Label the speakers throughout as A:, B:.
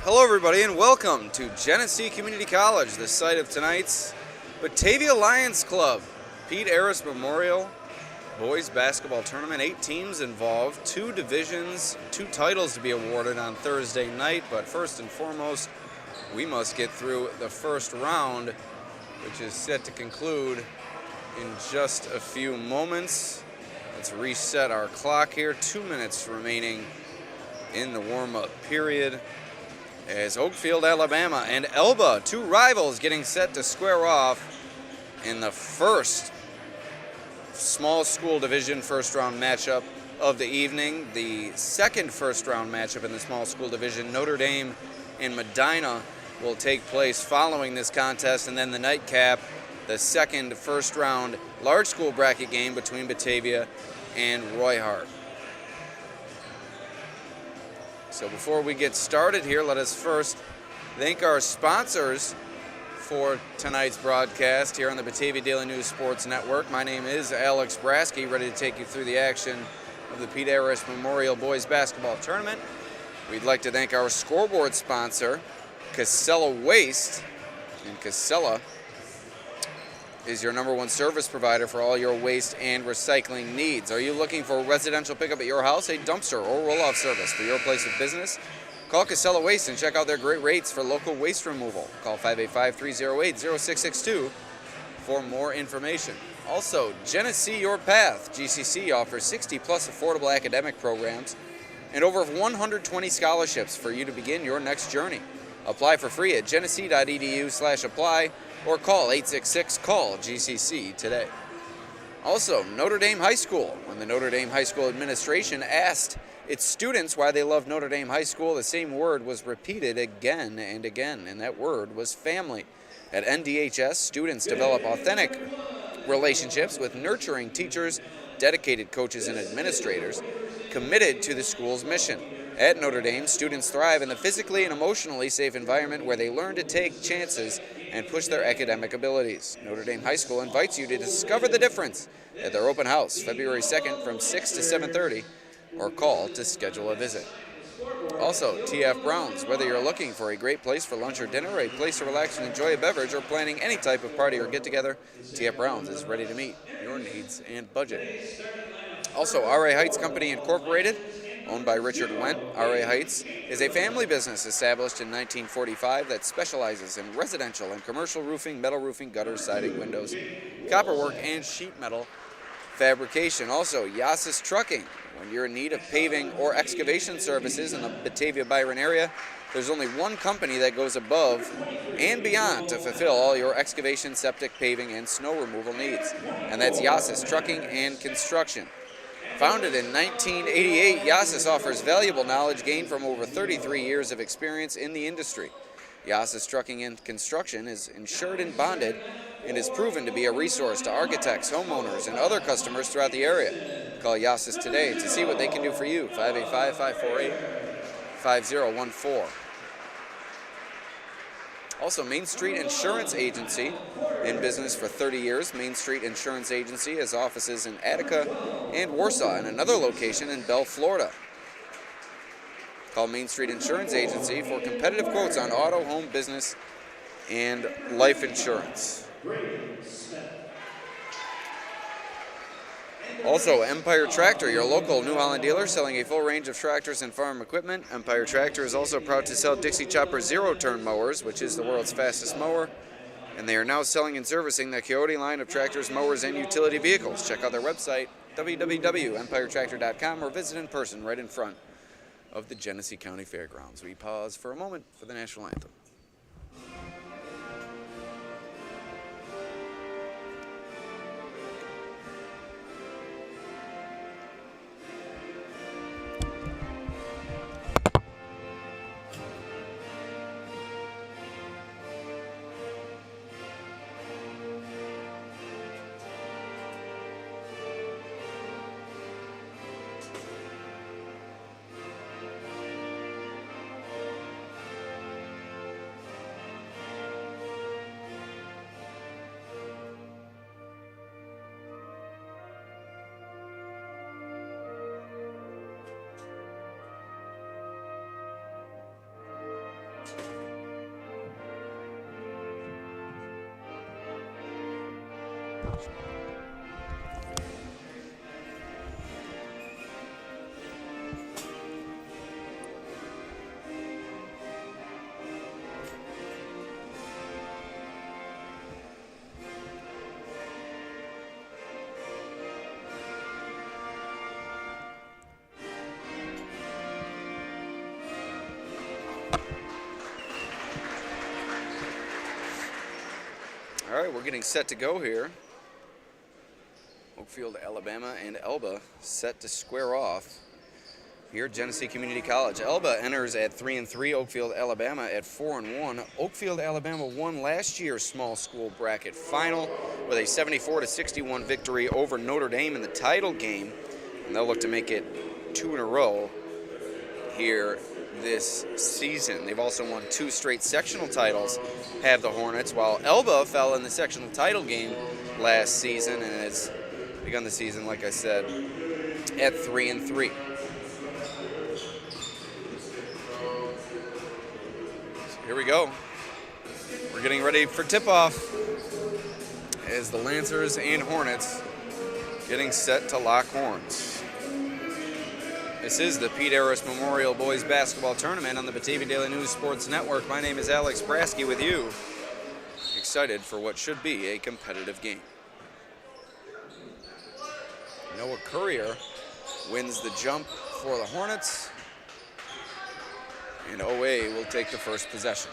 A: Hello everybody and welcome to Genesee Community College, the site of tonight's Batavia Lions Club Pete Arras Memorial Boys Basketball Tournament. 8 teams involved, 2 divisions, 2 titles to be awarded on Thursday night, but first and foremost, we must get through the first round, which is set to conclude in just a few moments. Let's reset our clock here. 2 minutes remaining in the warm-up period, as Oakfield-Alabama and Elba, 2 rivals, getting set to square off in the first small school division first-round matchup of the evening. The second first-round matchup in the small school division, Notre Dame and Medina, will take place following this contest, and then the nightcap, the second first-round large school bracket game between Batavia and Roy Hart. So before we get started here, let us first thank our sponsors for tonight's broadcast here on the Batavia Daily News Sports Network. My name is Alex Brasky, ready to take you through the action of the Pete Arras Memorial Boys Basketball Tournament. We'd like to thank our scoreboard sponsor, Casella Waste, and Casella is your #1 service provider for all your waste and recycling needs. Are you looking for residential pickup at your house, a dumpster or roll-off service for your place of business? Call Casella Waste and check out their great rates for local waste removal. Call 585-308-0662 for more information. Also, Genesee Your Path. GCC offers 60-plus affordable academic programs and over 120 scholarships for you to begin your next journey. Apply for free at genesee.edu/apply or call 866-CALL-GCC today. Also, Notre Dame High School. When the Notre Dame High School administration asked its students why they love Notre Dame High School, the same word was repeated again and again, and that word was family. At NDHS, students develop authentic relationships with nurturing teachers, dedicated coaches, and administrators committed to the school's mission. At Notre Dame, students thrive in the physically and emotionally safe environment where they learn to take chances and push their academic abilities. Notre Dame High School invites you to discover the difference at their open house, February 2nd from 6 to 7:30, or call to schedule a visit. Also, TF Browns. Whether you're looking for a great place for lunch or dinner, a place to relax and enjoy a beverage, or planning any type of party or get-together, TF Browns is ready to meet your needs and budget. Also, RA Heights Company Incorporated, owned by Richard Wendt. RA Heights is a family business established in 1945 that specializes in residential and commercial roofing, metal roofing, gutters, siding, windows, copperwork, and sheet metal fabrication. Also, Yasis Trucking. When you're in need of paving or excavation services in the Batavia-Byron area, there's only one company that goes above and beyond to fulfill all your excavation, septic, paving, and snow removal needs, and that's Yasis Trucking and Construction. Founded in 1988, Yasis offers valuable knowledge gained from over 33 years of experience in the industry. Yasis Trucking and Construction is insured and bonded and is proven to be a resource to architects, homeowners, and other customers throughout the area. Call Yasis today to see what they can do for you. 585-548-5014. Also, Main Street Insurance Agency, in business for 30 years. Main Street Insurance Agency has offices in Attica and Warsaw, and another location in Bell, Florida. Call Main Street Insurance Agency for competitive quotes on auto, home, business, and life insurance. Also, Empire Tractor, your local New Holland dealer selling a full range of tractors and farm equipment. Empire Tractor is also proud to sell Dixie Chopper zero-turn mowers, which is the world's fastest mower. And they are now selling and servicing the Coyote line of tractors, mowers, and utility vehicles. Check out their website, www.empiretractor.com, or visit in person right in front of the Genesee County Fairgrounds. We pause for a moment for the national anthem. All right, we're getting set to go here. Oakfield-Alabama and Elba set to square off here at Genesee Community College. Elba enters at 3-3, Oakfield-Alabama at 4-1. Oakfield-Alabama won last year's small school bracket final with a 74-61 victory over Notre Dame in the title game, and they'll look to make it 2 in a row here this season. They've also won 2 straight sectional titles, have the Hornets, while Elba fell in the sectional title game last season and has begun the season, like I said, at 3-3. So here we go. We're getting ready for tip-off as the Lancers and Hornets getting set to lock horns. This is the Pete Arras Memorial Boys Basketball Tournament on the Batavia Daily News Sports Network. My name is Alex Brasky with you. Excited for what should be a competitive game. Noah Courier wins the jump for the Hornets, and OA will take the first possession.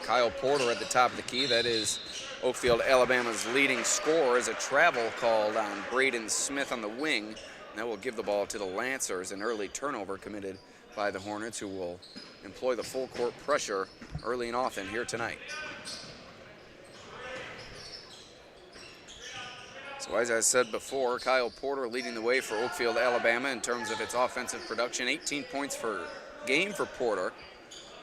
A: Kyle Porter at the top of the key. That is Oakfield-Alabama's leading scorer, as a travel called on Braden Smith on the wing. That will give the ball to the Lancers, an early turnover committed by the Hornets, who will employ the full court pressure early and often here tonight. So as I said before, Kyle Porter leading the way for Oakfield-Alabama in terms of its offensive production. 18 points per game for Porter,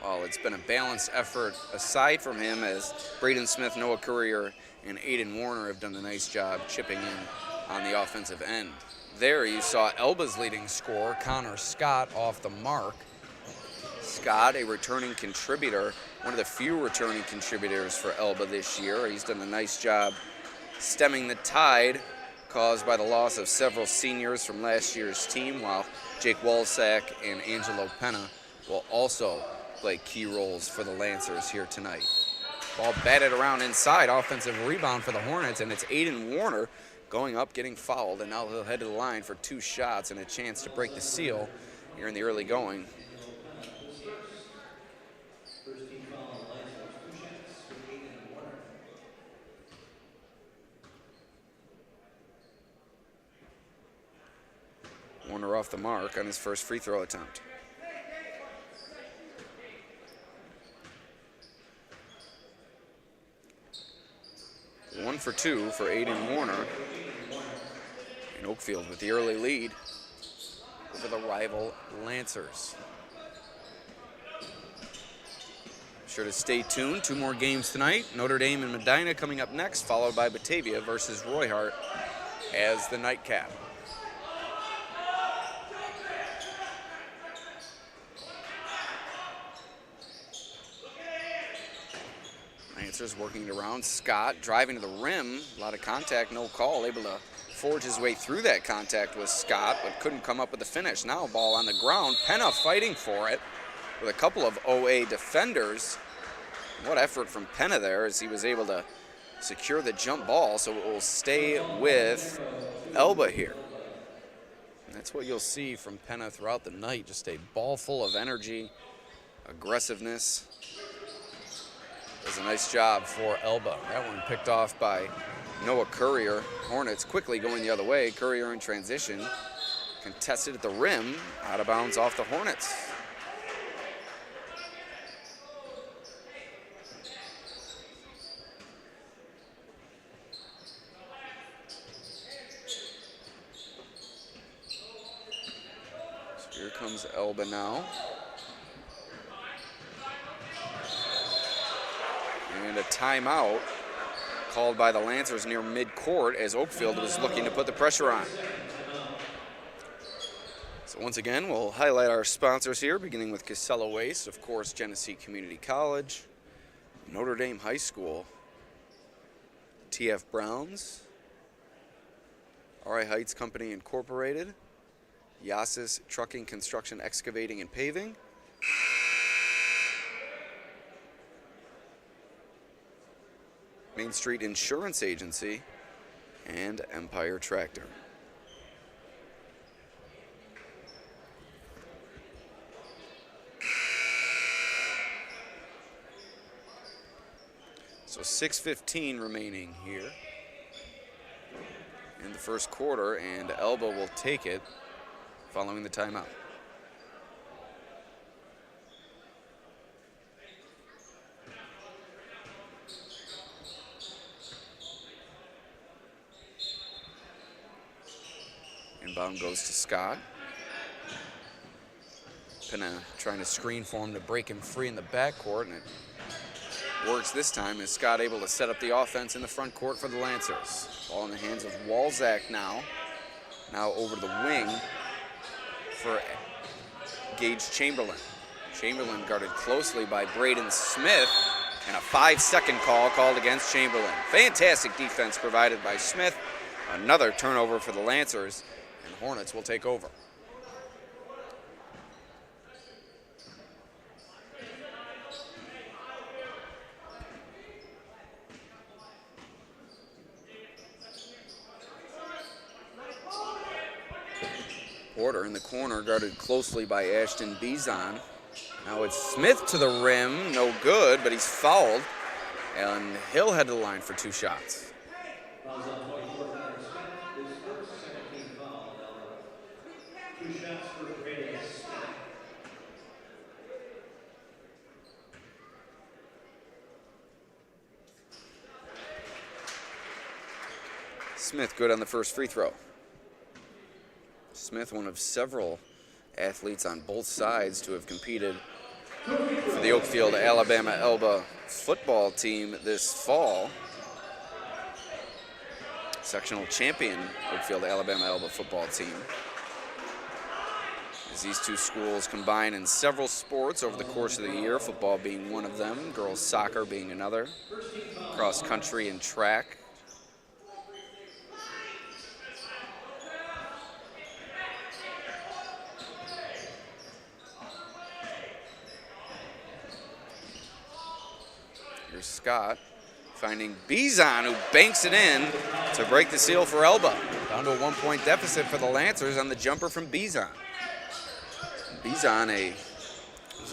A: while it's been a balanced effort aside from him, as Braden Smith, Noah Courier, and Aiden Warner have done a nice job chipping in on the offensive end. There you saw Elba's leading scorer, Connor Scott, off the mark. Scott, a returning contributor, one of the few returning contributors for Elba this year. He's done a nice job stemming the tide caused by the loss of several seniors from last year's team, while Jake Walsack and Angelo Penna will also play key roles for the Lancers here tonight. Ball batted around inside, offensive rebound for the Hornets, and it's Aiden Warner going up, getting fouled, and now he'll head to the line for 2 shots and a chance to break the seal here in the early going. Warner off the mark on his first free throw attempt. One for 2 for Aiden Warner. And Oakfield with the early lead over the rival Lancers. Sure to stay tuned. 2 more games tonight. Notre Dame and Medina coming up next, followed by Batavia versus Roy Hart as the nightcap. Lancers working it around. Scott driving to the rim. A lot of contact, no call. Able to forge his way through that contact with Scott, but couldn't come up with the finish. Now ball on the ground. Penna fighting for it with a couple of OA defenders. What effort from Penna there, as he was able to secure the jump ball, so it will stay with Elba here. And that's what you'll see from Penna throughout the night. Just a ball full of energy, aggressiveness. Does a nice job for Elba. That one picked off by Noah Courier. Hornets quickly going the other way. Courier in transition. Contested at the rim. Out of bounds off the Hornets. So here comes Elba now. And a timeout called by the Lancers near midcourt, as Oakfield was looking to put the pressure on. So once again, we'll highlight our sponsors here, beginning with Casella Waste, of course, Genesee Community College, Notre Dame High School, TF Browns, RI Heights Company Incorporated, Yasis Trucking, Construction, Excavating, and Paving, Main Street Insurance Agency, and Empire Tractor. So 6:15 remaining here in the first quarter, and Elba will take it following the timeout. Inbound goes to Scott. Penna trying to screen for him to break him free in the backcourt, and it works this time as Scott able to set up the offense in the front court for the Lancers. Ball in the hands of Walzak now. Now over the wing for Gage Chamberlain. Chamberlain guarded closely by Braden Smith, and a 5-second call called against Chamberlain. Fantastic defense provided by Smith. Another turnover for the Lancers, and Hornets will take over. Porter in the corner, guarded closely by Ashton Bizon. Now it's Smith to the rim, no good, but he's fouled. And Hill head to the line for 2 shots. Smith good on the first free throw. Smith, one of several athletes on both sides to have competed for the Oakfield-Alabama Elba football team this fall. Sectional champion Oakfield-Alabama Elba football team. As these two schools combine in several sports over the course of the year, football being one of them, girls soccer being another, cross country and track. Here's Scott finding Bizon, who banks it in to break the seal for Elba. Down to a 1-point deficit for the Lancers on the jumper from Bizon. Bizon, a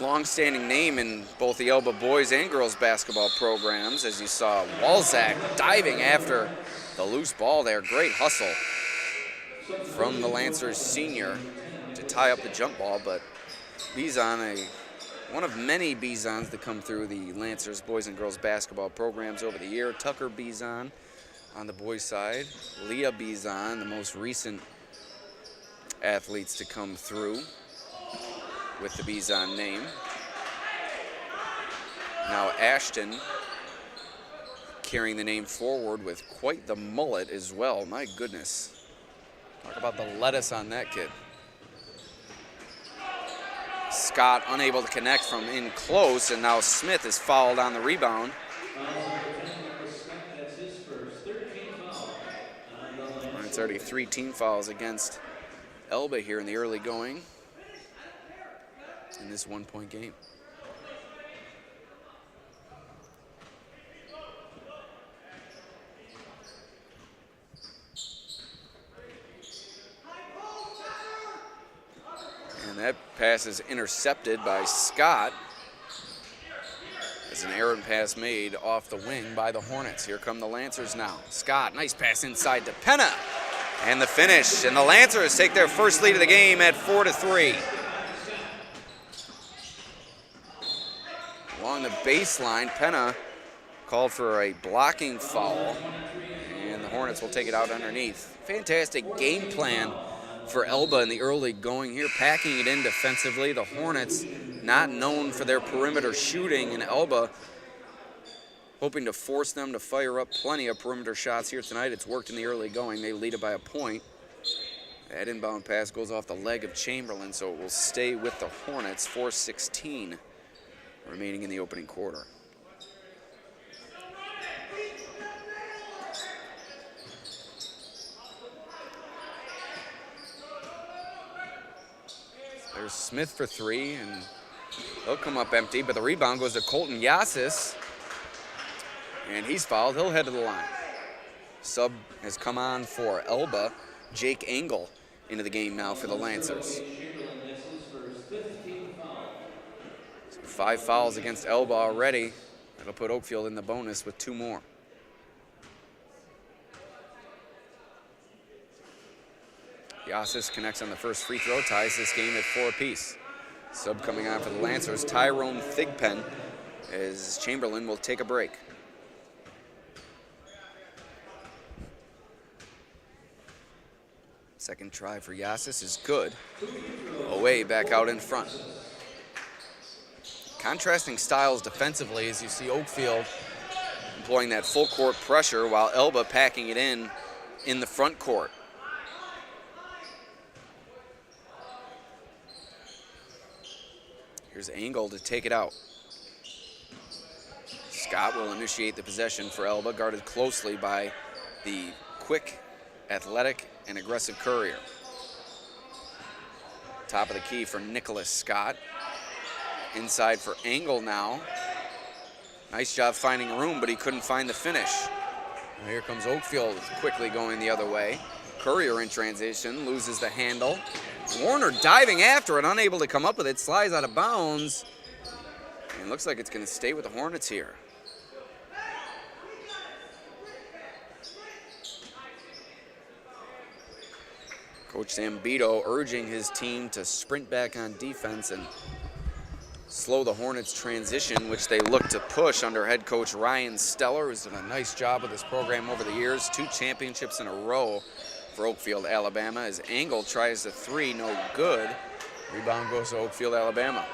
A: long-standing name in both the Elba boys and girls basketball programs, as you saw Walzak diving after the loose ball there. Great hustle from the Lancers senior to tie up the jump ball, but Bizon, one of many Bizons to come through the Lancers boys and girls basketball programs over the year. Tucker Bizon on the boys' side. Leah Bizon, the most recent athletes to come through with the Bizon name. Now Ashton carrying the name forward with quite the mullet as well. My goodness. Talk about the lettuce on that kid. Scott unable to connect from in close, and now Smith is fouled on the rebound. It's already 3 team fouls against Elba here in the early going in this 1-point game. And that pass is intercepted by Scott as an errant pass made off the wing by the Hornets. Here come the Lancers now. Scott, nice pass inside to Penna. And the finish. And the Lancers take their first lead of the game at 4-3. Along the baseline, Penna called for a blocking foul. And the Hornets will take it out underneath. Fantastic game plan for Elba in the early going here, packing it in defensively. The Hornets, not known for their perimeter shooting, and Elba hoping to force them to fire up plenty of perimeter shots here tonight. It's worked in the early going. They lead it by a point. That inbound pass goes off the leg of Chamberlain, so it will stay with the Hornets. 4:16 remaining in the opening quarter. There's Smith for three, and he'll come up empty, but the rebound goes to Colton Yasis, and he's fouled. He'll head to the line. Sub has come on for Elba. Jake Engel into the game now for the Lancers. So 5 fouls against Elba already. That'll put Oakfield in the bonus with 2 more. Yasis connects on the first free throw, ties this game at 4 apiece. Sub coming on for the Lancers, Tyrone Thigpen, as Chamberlain will take a break. Second try for Yasis is good. Away back out in front. Contrasting styles defensively as you see Oakfield employing that full court pressure while Elba packing it in the front court. Here's Engel to take it out. Scott will initiate the possession for Elba, guarded closely by the quick, athletic, and aggressive Courier. Top of the key for Nicholas Scott. Inside for Engel now. Nice job finding room, but he couldn't find the finish. And here comes Oakfield quickly going the other way. Courier in transition, loses the handle. Warner diving after it, unable to come up with it, slides out of bounds. And looks like it's going to stay with the Hornets here. Coach Zambito urging his team to sprint back on defense and slow the Hornets' transition, which they look to push under head coach Ryan Steller, who's done a nice job with this program over the years. 2 championships in a row for Oakfield-Alabama as Engel tries the 3, no good. Rebound goes to Oakfield-Alabama.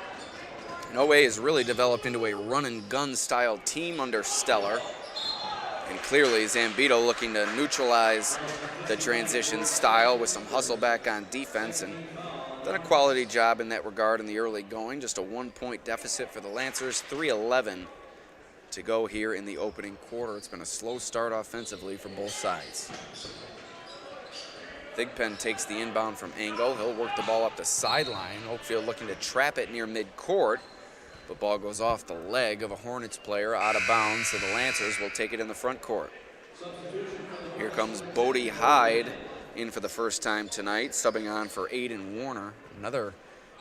A: OA has really developed into a run-and-gun style team under Steller. And clearly Zambito looking to neutralize the transition style with some hustle back on defense, and done a quality job in that regard in the early going. Just a 1-point deficit for the Lancers, 3:11 to go here in the opening quarter. It's been a slow start offensively for both sides. Thigpen takes the inbound from Engel. He'll work the ball up the sideline. Oakfield looking to trap it near midcourt. The ball goes off the leg of a Hornets player out of bounds, so the Lancers will take it in the front court. Here comes Bodie Hyde in for the first time tonight, subbing on for Aiden Warner, another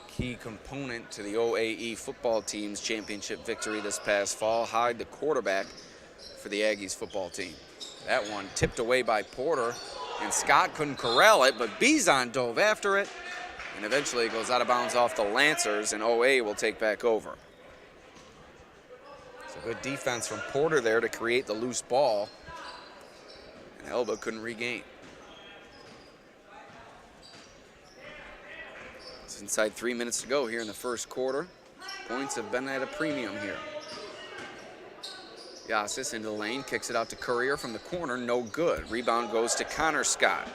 A: key component to the OAE football team's championship victory this past fall. Hyde, the quarterback for the Aggies football team. That one tipped away by Porter, and Scott couldn't corral it, but Bizon dove after it, and eventually it goes out of bounds off the Lancers, and OA will take back over. So good defense from Porter there to create the loose ball, and Elba couldn't regain. It's inside 3 minutes to go here in the first quarter. Points have been at a premium here. Yasis into the lane, kicks it out to Courier from the corner, no good. Rebound goes to Connor Scott.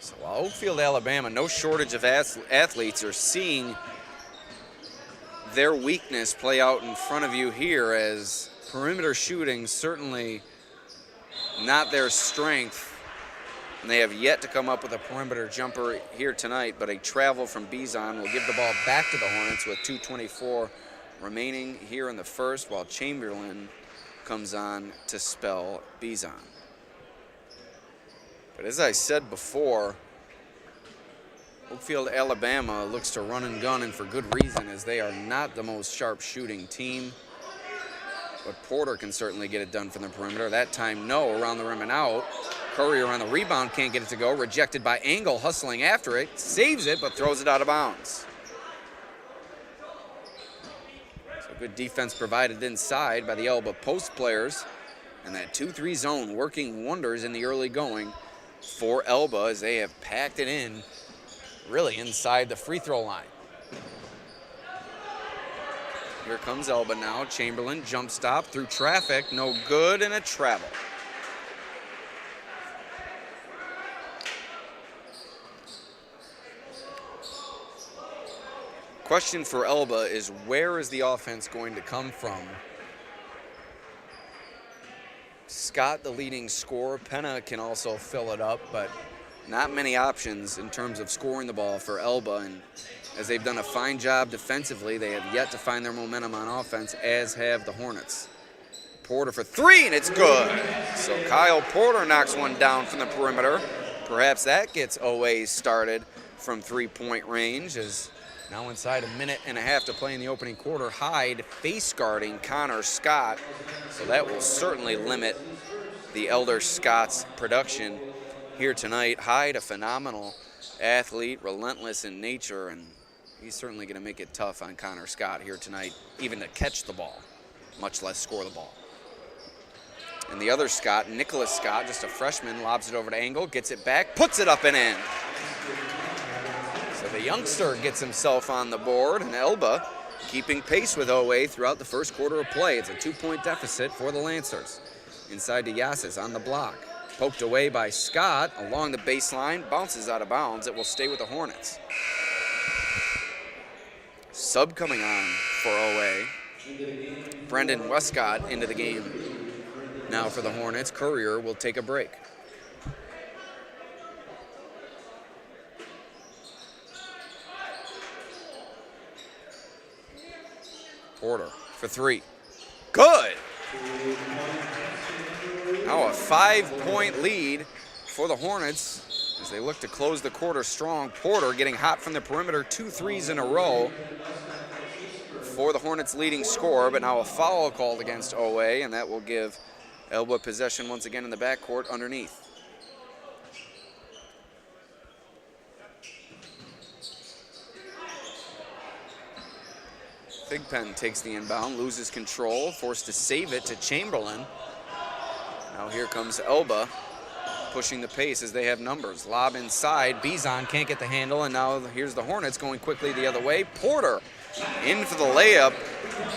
A: So while Oakfield-Alabama, no shortage of athletes, are seeing their weakness play out in front of you here, as perimeter shooting certainly not their strength. And they have yet to come up with a perimeter jumper here tonight, but a travel from Bizon will give the ball back to the Hornets with 2:24 remaining here in the first, while Chamberlain comes on to spell Bizon. But as I said before, Oakfield-Alabama looks to run and gun, and for good reason, as they are not the most sharp shooting team. But Porter can certainly get it done from the perimeter. That time, no, around the rim and out. Courier on the rebound, can't get it to go. Rejected by Engel, hustling after it. Saves it, but throws it out of bounds. So good defense provided inside by the Elba post players. And that 2-3 zone working wonders in the early going for Elba, as they have packed it in really inside the free throw line. Here comes Elba now. Chamberlain, jump stop through traffic, no good, and a travel. Question for Elba is, where is the offense going to come from? Scott, the leading scorer. Penna can also fill it up, but not many options in terms of scoring the ball for Elba, and as they've done a fine job defensively, they have yet to find their momentum on offense, as have the Hornets. Porter for three, and it's good. So Kyle Porter knocks one down from the perimeter. Perhaps that gets OA started from three-point range, as now inside a minute and a half to play in the opening quarter. Hyde face guarding Connor Scott, so that will certainly limit the Elder Scott's production here tonight. Hyde, a phenomenal athlete, relentless in nature, and he's certainly going to make it tough on Connor Scott here tonight, even to catch the ball, much less score the ball. And the other Scott, Nicholas Scott, just a freshman, lobs it over to Angle, gets it back, puts it up and in. So the youngster gets himself on the board, and Elba keeping pace with OA throughout the first quarter of play. It's a 2-point deficit for the Lancers. Inside to Yasis on the block. Poked away by Scott along the baseline, bounces out of bounds. It will stay with the Hornets. Sub coming on for OA. Brendan Westcott into the game. Now for the Hornets, Courier will take a break. Porter for three. Good! Now a 5-point lead for the Hornets as they look to close the quarter strong. Porter getting hot from the perimeter, 2 threes in a row for the Hornets' leading scorer, but now a foul called against OA, and that will give Elba possession once again in the backcourt underneath. Thigpen takes the inbound, loses control, forced to save it to Chamberlain. Now here comes Elba, pushing the pace as they have numbers. Lob inside, Bizon can't get the handle, and now here's the Hornets going quickly the other way. Porter in for the layup.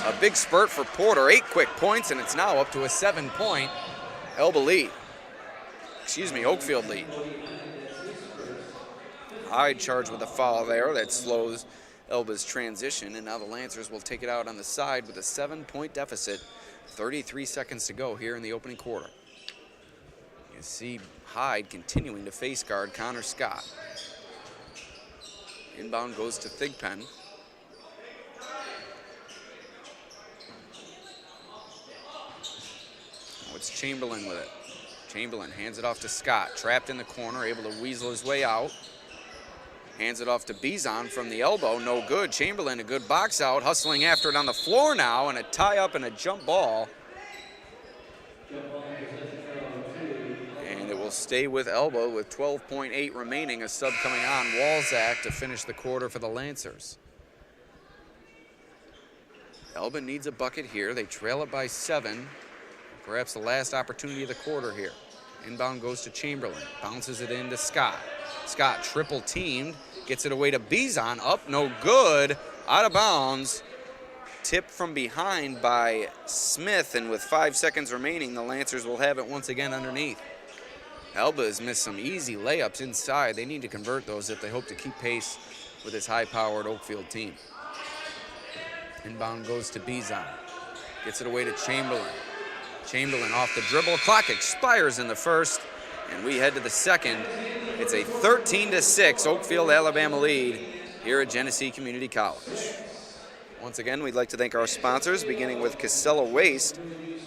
A: A big spurt for Porter, 8 quick points, and it's now up to a 7-point Elba lead. Oakfield lead. Hyde charged with a foul there that slows Elba's transition, and now the Lancers will take it out on the side with a 7-point deficit. 33 seconds to go here in the opening quarter. You see Hyde continuing to face guard Connor Scott. Inbound goes to Thigpen. Oh, it's Chamberlain with it. Chamberlain hands it off to Scott, trapped in the corner, able to weasel his way out. Hands it off to Bizon from the elbow, no good. Chamberlain, a good box out, hustling after it on the floor now, and a tie-up and a jump ball. And it will stay with Elba with 12.8 remaining. A sub coming on, Walzak, to finish the quarter for the Lancers. Elba needs a bucket here. They trail it by 7. Perhaps the last opportunity of the quarter here. Inbound goes to Chamberlain, bounces it into Scott. Scott triple teamed, gets it away to Bizon, up, no good, out of bounds. Tip from behind by Smith, and with 5 seconds remaining, the Lancers will have it once again underneath. Elba has missed some easy layups inside. They need to convert those if they hope to keep pace with this high-powered Oakfield team. Inbound goes to Bizon, gets it away to Chamberlain. Chamberlain off the dribble, clock expires in the first, and we head to the second. It's a 13-6 Oakfield-Alabama lead here at Genesee Community College. Once again, we'd like to thank our sponsors, beginning with Casella Waste.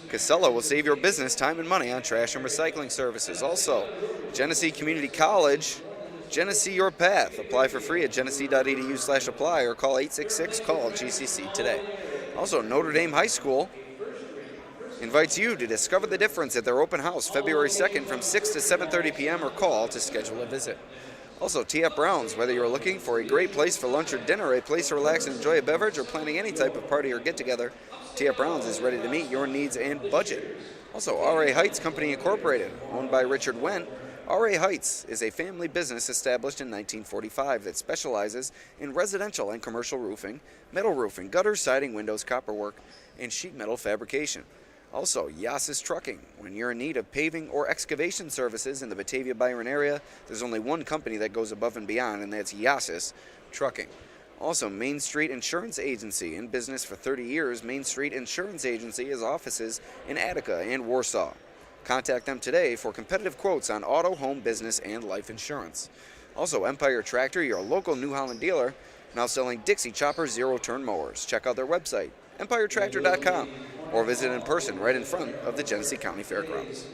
A: Casella will save your business time and money on trash and recycling services. Also, Genesee Community College, Genesee Your Path. Apply for free at genesee.edu/apply or call 866-CALL-GCC today. Also, Notre Dame High School invites you to discover the difference at their open house February 2nd from 6 to 7:30 p.m. or call to schedule a visit. Also, T.F. Brown's, whether you're looking for a great place for lunch or dinner, a place to relax and enjoy a beverage, or planning any type of party or get-together, T.F. Brown's is ready to meet your needs and budget. Also, R.A. Heights Company Incorporated, owned by Richard Wendt. R.A. Heights is a family business established in 1945 that specializes in residential and commercial roofing, metal roofing, gutters, siding, windows, copperwork, and sheet metal fabrication. Also, Yasis Trucking. When you're in need of paving or excavation services in the Batavia-Byron area, there's only one company that goes above and beyond, and that's Yasis Trucking. Also, Main Street Insurance Agency. In business for 30 years, Main Street Insurance Agency has offices in Attica and Warsaw. Contact them today for competitive quotes on auto, home, business, and life insurance. Also, Empire Tractor, your local New Holland dealer, now selling Dixie Chopper zero-turn mowers. Check out their website, empiretractor.com, or visit in person right in front of the Genesee County Fairgrounds.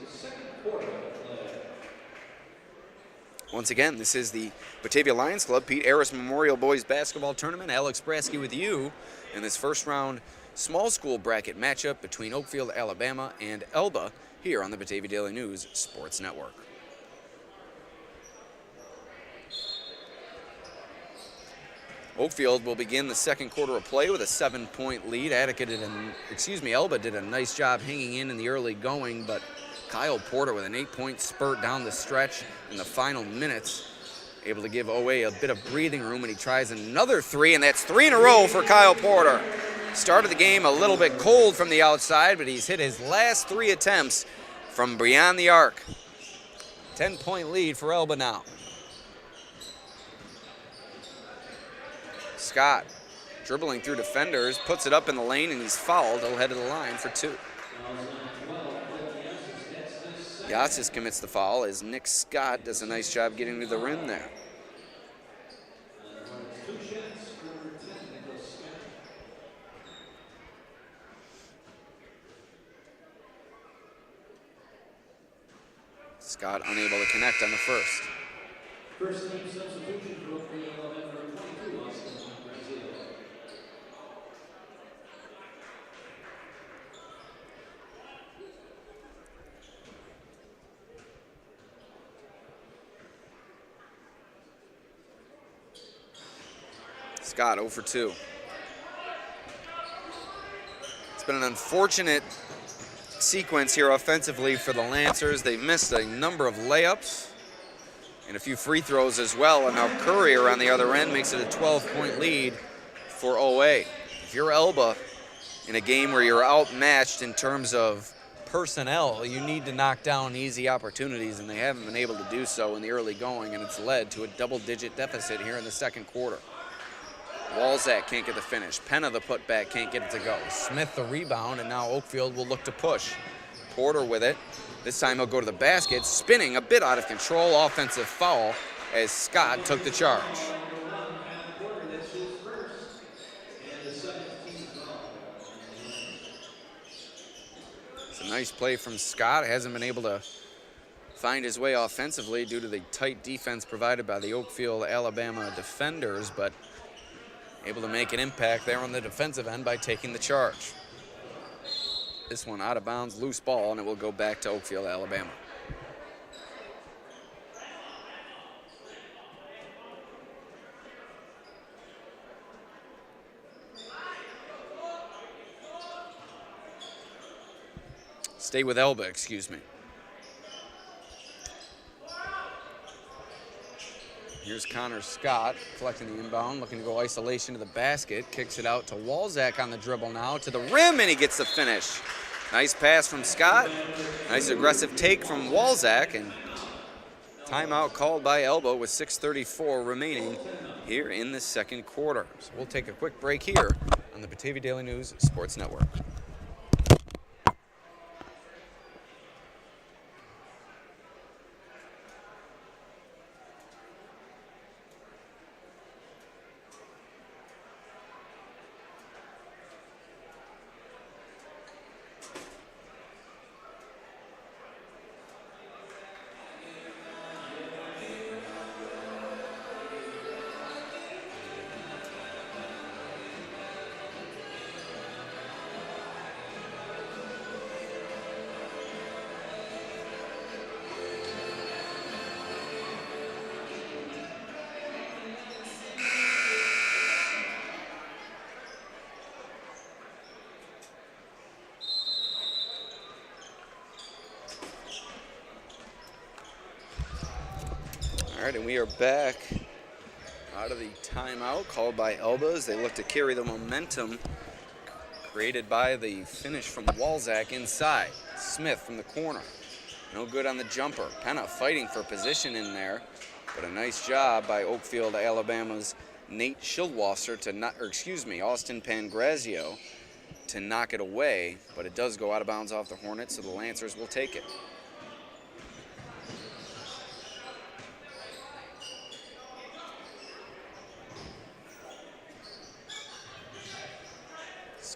A: Once again, this is the Batavia Lions Club Pete Arras Memorial Boys Basketball Tournament. Alex Brasky with you in this first round small school bracket matchup between Oakfield-Alabama and Elba here on the Batavia Daily News Sports Network. Oakfield will begin the second quarter of play with a 7-point lead. Elba did a nice job hanging in the early going, but Kyle Porter with an 8-point spurt down the stretch in the final minutes, able to give OA a bit of breathing room, and he tries another three, and that's 3 in a row for Kyle Porter. Started the game a little bit cold from the outside, but he's hit his last 3 attempts from beyond the arc. 10-point lead for Elba now. Scott dribbling through defenders, puts it up in the lane, and he's fouled. He'll head to the line for 2. Yassis commits the foul as Nick Scott does a nice job getting to the rim there. Scott unable to connect on the first.
B: First team substitution for Oakfield-Alabama, number 22, Austin Brasky.
A: Scott 0 for 2. It's been an unfortunate sequence here offensively for the Lancers. They've missed a number of layups and a few free throws as well, and now Courier on the other end makes it a 12-point lead for OA. If you're Elba in a game where you're outmatched in terms of personnel, you need to knock down easy opportunities, and they haven't been able to do so in the early going, and it's led to a double-digit deficit here in the second quarter. Walzak can't get the finish. Penna, the putback, can't get it to go. Smith, the rebound, and now Oakfield will look to push. Porter with it. This time he'll go to the basket, spinning a bit out of control. Offensive foul as Scott took the charge. It's a nice play from Scott. Hasn't been able to find his way offensively due to the tight defense provided by the Oakfield-Alabama defenders, but able to make an impact there on the defensive end by taking the charge. This one out of bounds, loose ball, and it will go back to Oakfield-Alabama. Stay with Elba, excuse me. Here's Connor Scott collecting the inbound, looking to go isolation to the basket. Kicks it out to Walzak on the dribble now, to the rim, and he gets the finish. Nice pass from Scott. Nice aggressive take from Walzak, and timeout called by Elba with 6:34 remaining here in the second quarter. So we'll take a quick break here on the Batavia Daily News Sports Network. All right, and we are back out of the timeout called by Elba as they look to carry the momentum created by the finish from Walzak inside. Smith from the corner. No good on the jumper. Penna fighting for position in there, but a nice job by Oakfield-Alabama's Nate Schildwasser Austin Pangrazio to knock it away, but it does go out of bounds off the Hornets, so the Lancers will take it.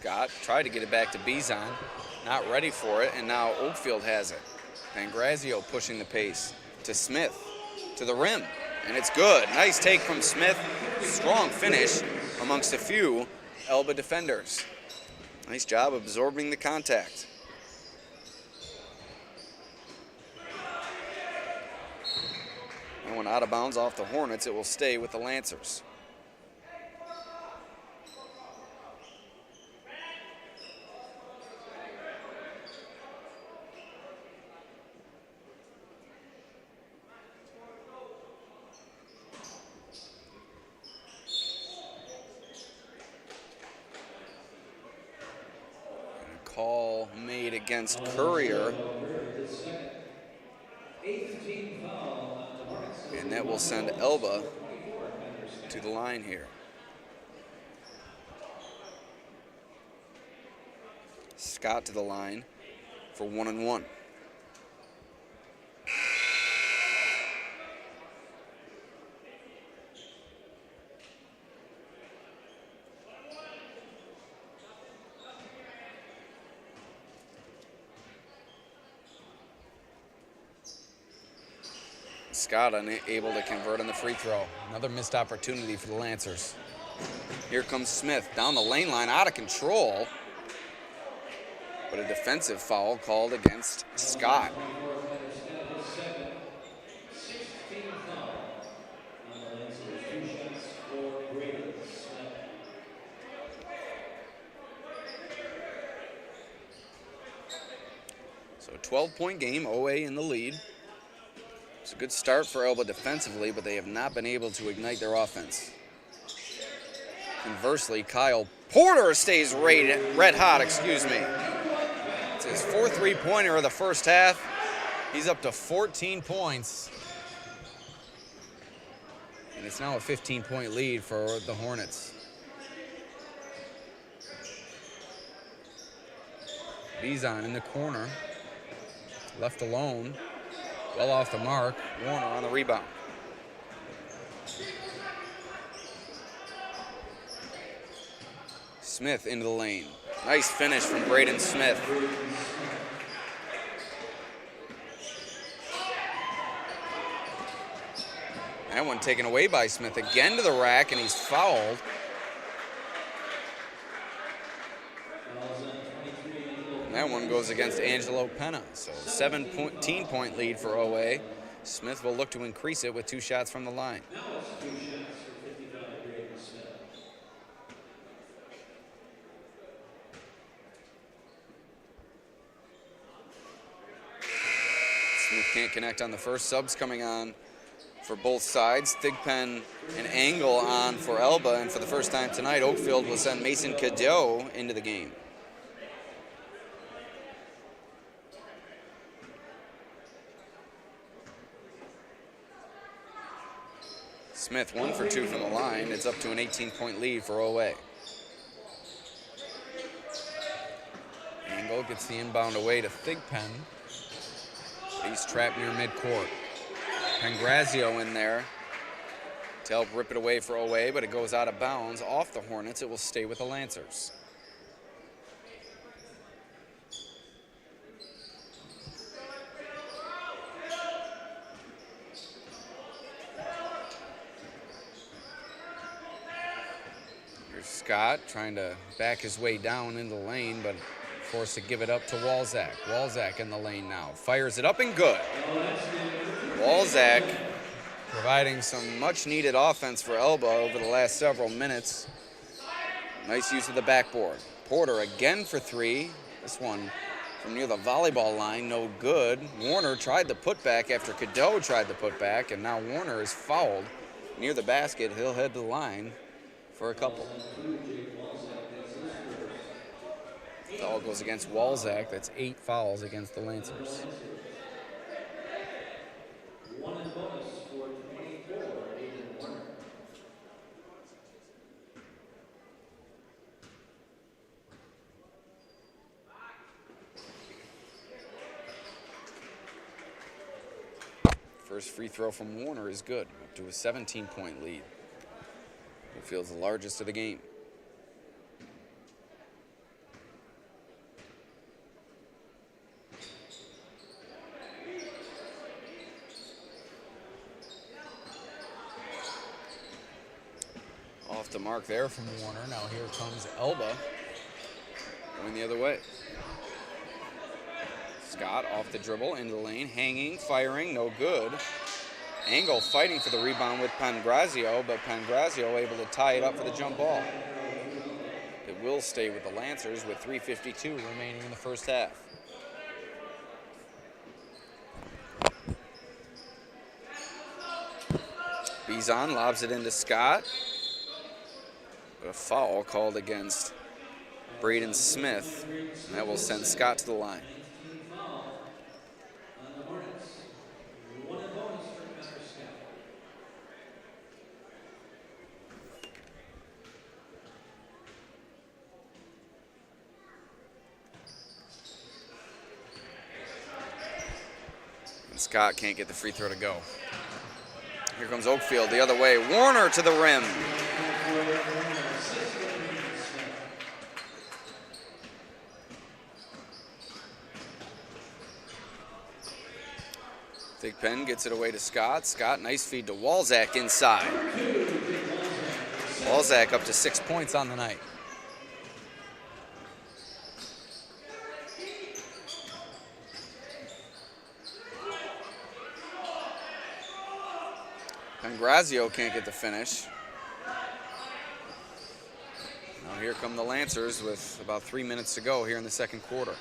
A: Scott tried to get it back to Bizon. Not ready for it, and now Oakfield has it. Pangrazio pushing the pace to Smith, to the rim, and it's good. Nice take from Smith. Strong finish amongst a few Elba defenders. Nice job absorbing the contact. And when out of bounds off the Hornets, it will stay with the Lancers. Call made against Courier. And that will send Elba to the line here. Scott to the line for 1-and-1. Scott unable to convert on the free throw. Another missed opportunity for the Lancers. Here comes Smith down the lane line, out of control. But a defensive foul called against Scott. So a 12-point game, OA in the lead. It's a good start for Elba defensively, but they have not been able to ignite their offense. Conversely, Kyle Porter stays red hot, excuse me. It's his fourth three-pointer of the first half. He's up to 14 points. And it's now a 15-point lead for the Hornets. Bizon in the corner, left alone. Well off the mark. Warner on the rebound. Smith into the lane. Nice finish from Braden Smith. That one taken away by Smith. Again to the rack, and he's fouled. And that one goes against Angelo Penna. So 17-point lead for OA. Smith will look to increase it with 2 shots from the line. Smith can't connect on the first. Subs coming on for both sides. Thigpen and Angle on for Elba. And for the first time tonight, Oakfield will send Mason Cadeau into the game. Smith 1 for 2 from the line. It's up to an 18-point lead for OA. Angle gets the inbound away to Thigpen. He's trapped near midcourt. Pangrazio in there to help rip it away for OA, but it goes out of bounds off the Hornets. It will stay with the Lancers. Here's Scott trying to back his way down in the lane, but forced to give it up to Walzak. Walzak in the lane now. Fires it up and good. Walzak providing some much-needed offense for Elba over the last several minutes. Nice use of the backboard. Porter again for 3. This one from near the volleyball line, no good. Warner tried the putback after Cadeau tried the putback, and now Warner is fouled near the basket. He'll head to the line for a couple. Foul goes against Walzak. That's 8 fouls against the Lancers. First free throw from Warner is good, up to a 17-point lead. Oakfield's the largest of the game. Off the mark there from Warner. Now here comes Elba. Going the other way. Scott off the dribble, into the lane, hanging, firing, no good. Engel fighting for the rebound with Pangrazio, but Pangrazio able to tie it up for the jump ball. It will stay with the Lancers with 3:52 remaining in the first half. Bizon lobs it into Scott. But a foul called against Braden Smith, and that will send Scott to the line. And Scott can't get the free throw to go. Here comes Oakfield the other way. Warner to the rim. Thigpen gets it away to Scott. Scott, nice feed to Walzak inside. Walzak up to 6 points on the night. Pangrazio can't get the finish. Now here come the Lancers with about 3 minutes to go here in the second quarter.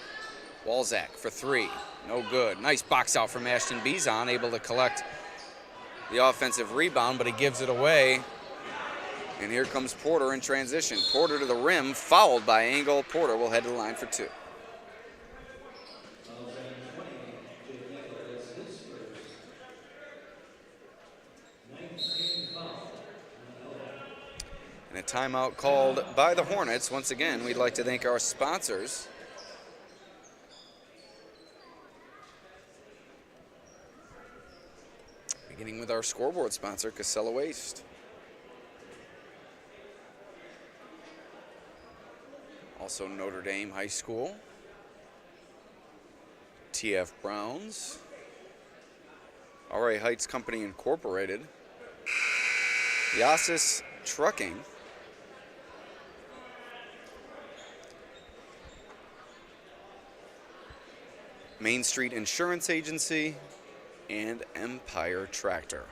A: Walzak for three, no good. Nice box out from Ashton Bizon, able to collect the offensive rebound, but he gives it away. And here comes Porter in transition. Porter to the rim, fouled by Engel. Porter will head to the line for two. And a timeout called by the Hornets. Once again, we'd like to thank our sponsors. Beginning with our scoreboard sponsor, Casella Waste. Also Notre Dame High School. TF Browns. RA Heights Company Incorporated. Yasis Trucking. Main Street Insurance Agency. And Empire Tractor.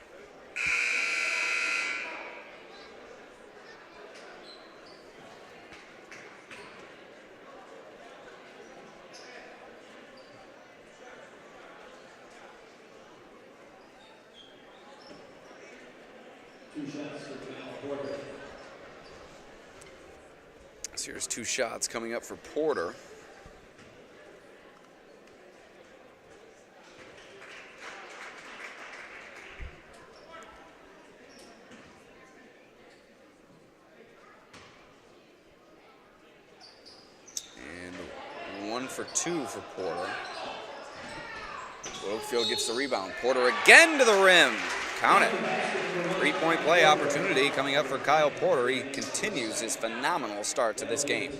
A: So here's two shots coming up for Porter. For two for Porter. Oakfield gets the rebound. Porter again to the rim. Count it. 3-point play opportunity coming up for Kyle Porter. He continues his phenomenal start to this game.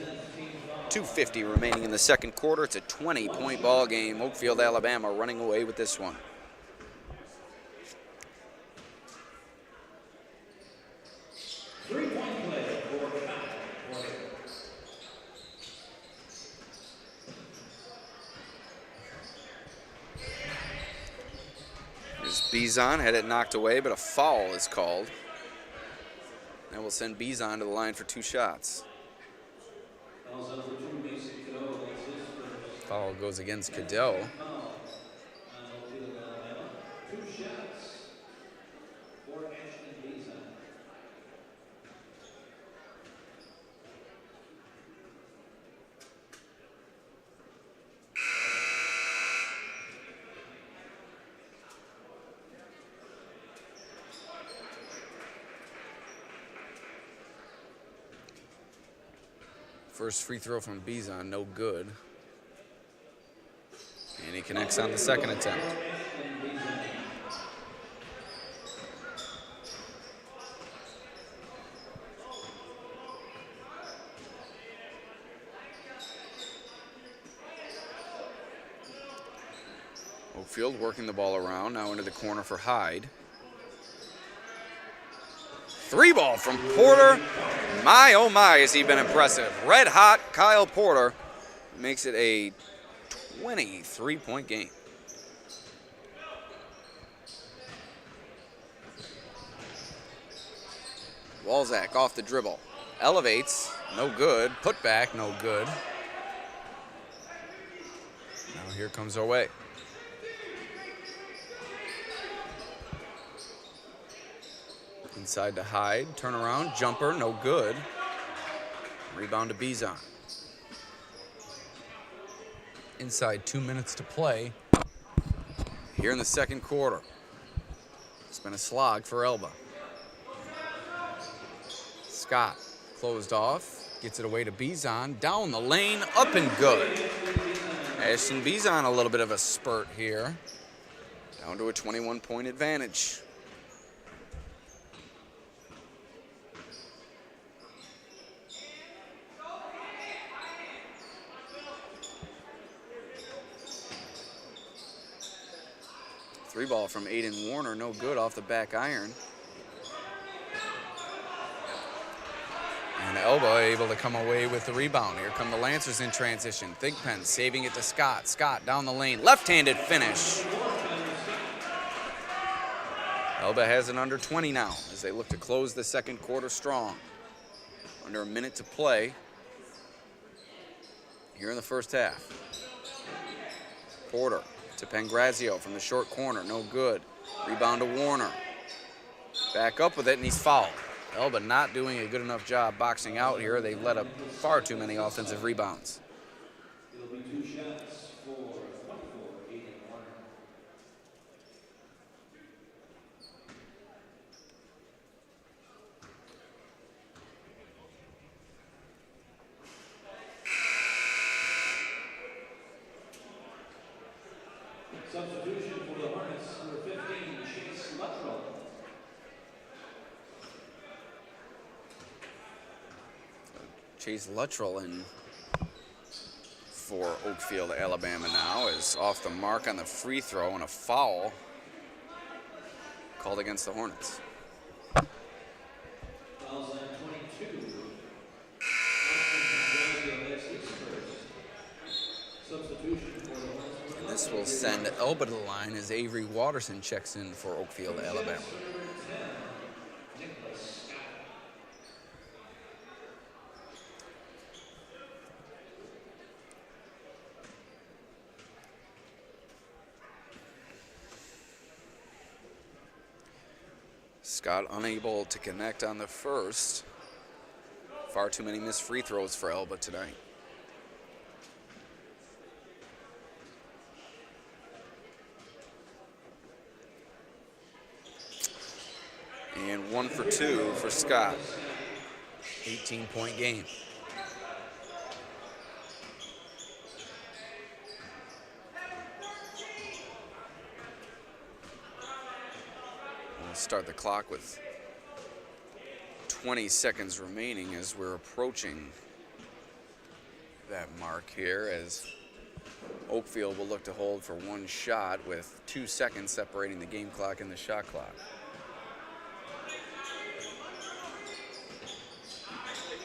A: 2:50 remaining in the second quarter. It's a 20-point ball game. Oakfield-Alabama running away with this one. Bizon had it knocked away, but a foul is called. That will send Bizon to the line for two shots. Foul goes against Cadeau. First free throw from Bizon, no good. And he connects on the second attempt. Oakfield working the ball around, now into the corner for Hyde. Three ball from Porter. My, oh my, has he been impressive. Red hot Kyle Porter makes it a 23-point game. Walzak off the dribble. Elevates, no good. Put back, no good. Now here comes our way. Inside to Hyde, turn around, jumper, no good. Rebound to Bizon. Inside 2 minutes to play here in the second quarter. It's been a slog for Elba. Scott closed off, gets it away to Bizon, down the lane, up and good. Ashton Bizon a little bit of a spurt here. Down to a 21-point advantage. Three ball from Aiden Warner, no good off the back iron. And Elba able to come away with the rebound. Here come the Lancers in transition. Thigpen saving it to Scott. Scott down the lane, left-handed finish. Elba has it under 20 now as they look to close the second quarter strong. Under a minute to play here in the first half. Porter to Pangrazio from the short corner, no good. Rebound to Warner. Back up with it, and he's fouled. Elba not doing a good enough job boxing out here. They've let up far too many offensive rebounds.
B: It'll be 2 shots for 24, Aiden Warner. Substitution for the Hornets, number 15, Chase Luttrell.
A: Chase Luttrell in for Oakfield-Alabama now is off the mark on the free throw, and a foul called against the Hornets.
B: Fouls on 22. Substitution for the Hornets.
A: And this will send Elba to the line as Avery Watterson checks in for Oakfield-Alabama. Scott unable to connect on the first. Far too many missed free throws for Elba tonight. And 1 for 2 for Scott. 18-point game. Start the clock with 20 seconds remaining as we're approaching that mark here, as Oakfield will look to hold for one shot with 2 seconds separating the game clock and the shot clock.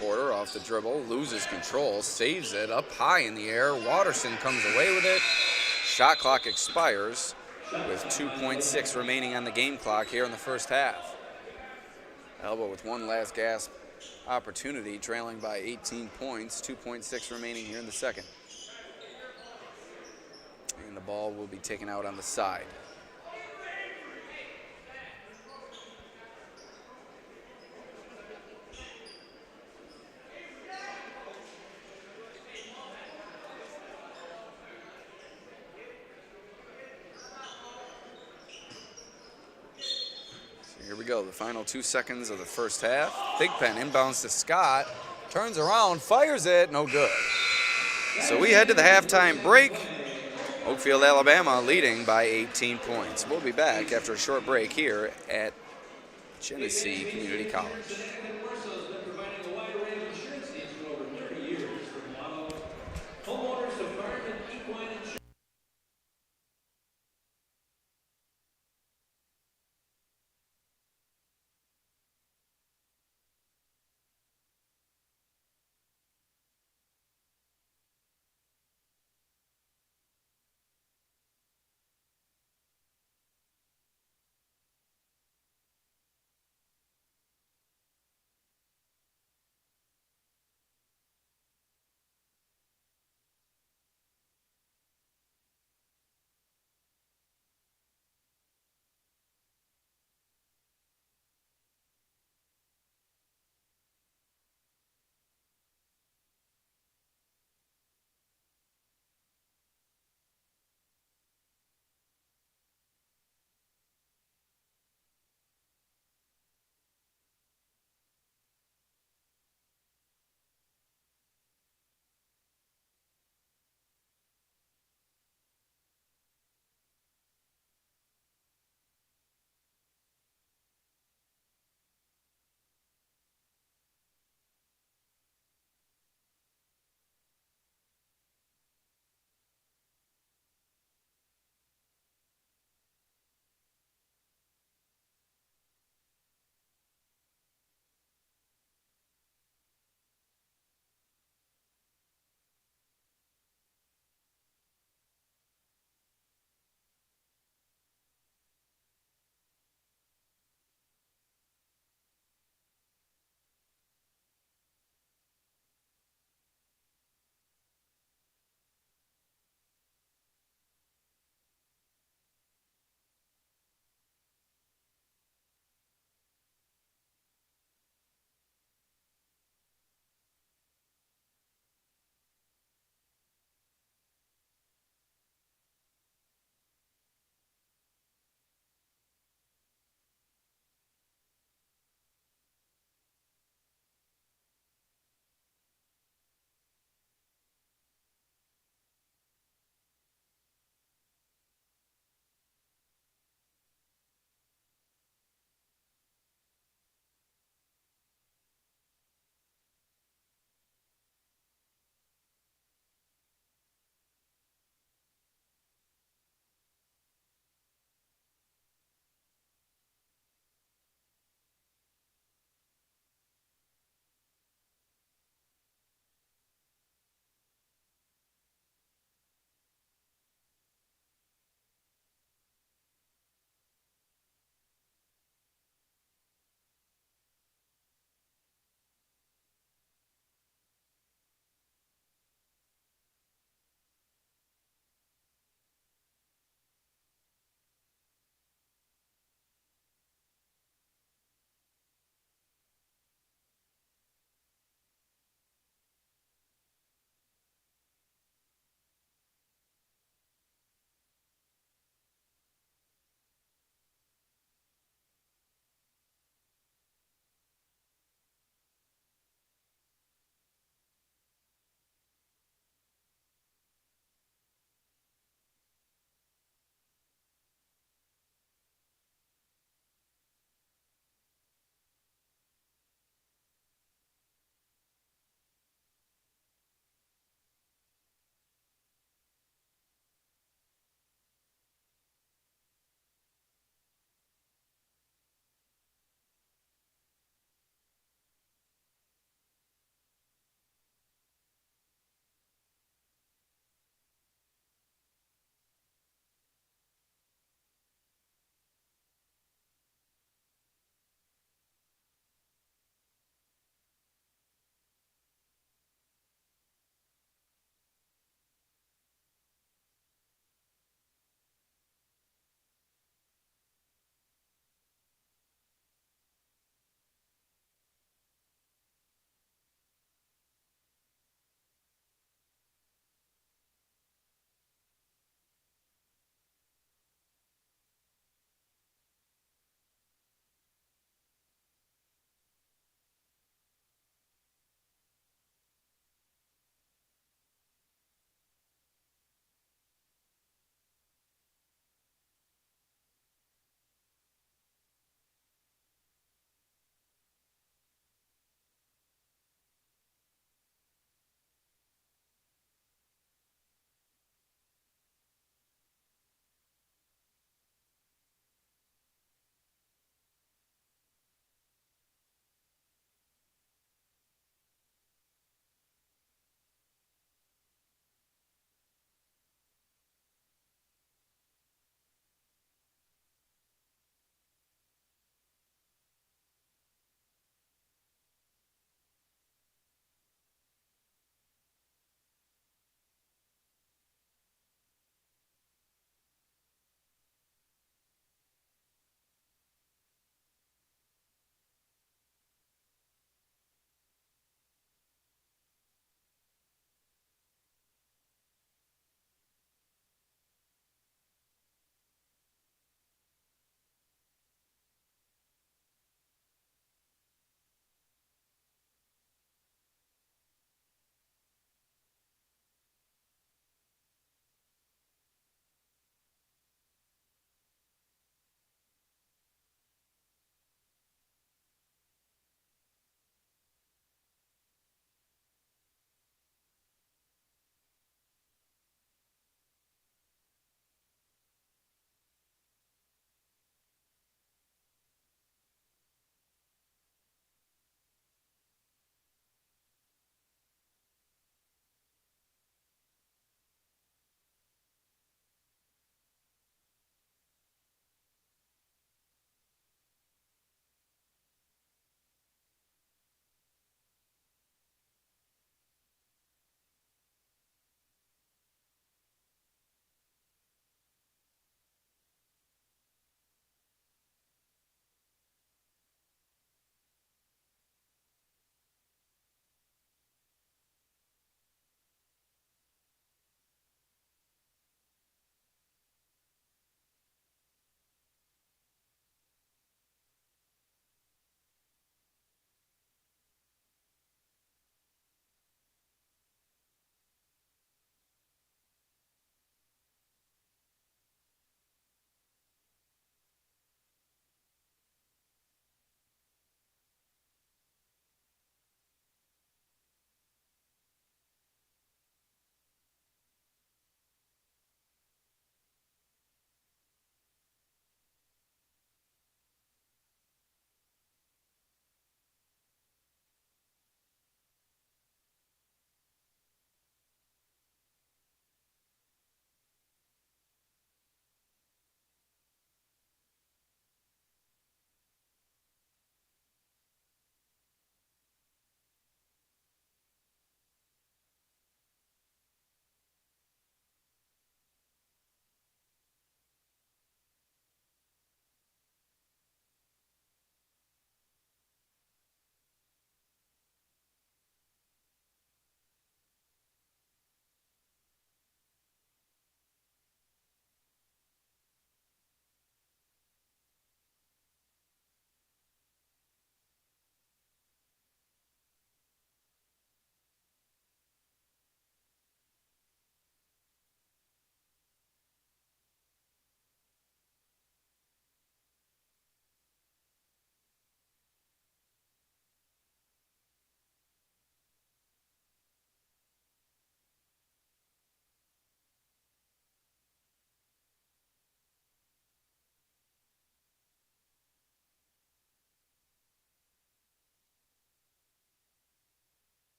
A: Porter off the dribble, loses control, saves it up high in the air. Watterson comes away with it. Shot clock expires with 2.6 remaining on the game clock here in the first half. Elba with one last gasp opportunity, trailing by 18 points, 2.6 remaining here in the second. And the ball will be taken out on the side. Here we go, the final 2 seconds of the first half. Thigpen inbounds to Scott, turns around, fires it, no good. So we head to the halftime break. Oakfield-Alabama leading by 18 points. We'll be back after a short break here at Genesee Community College.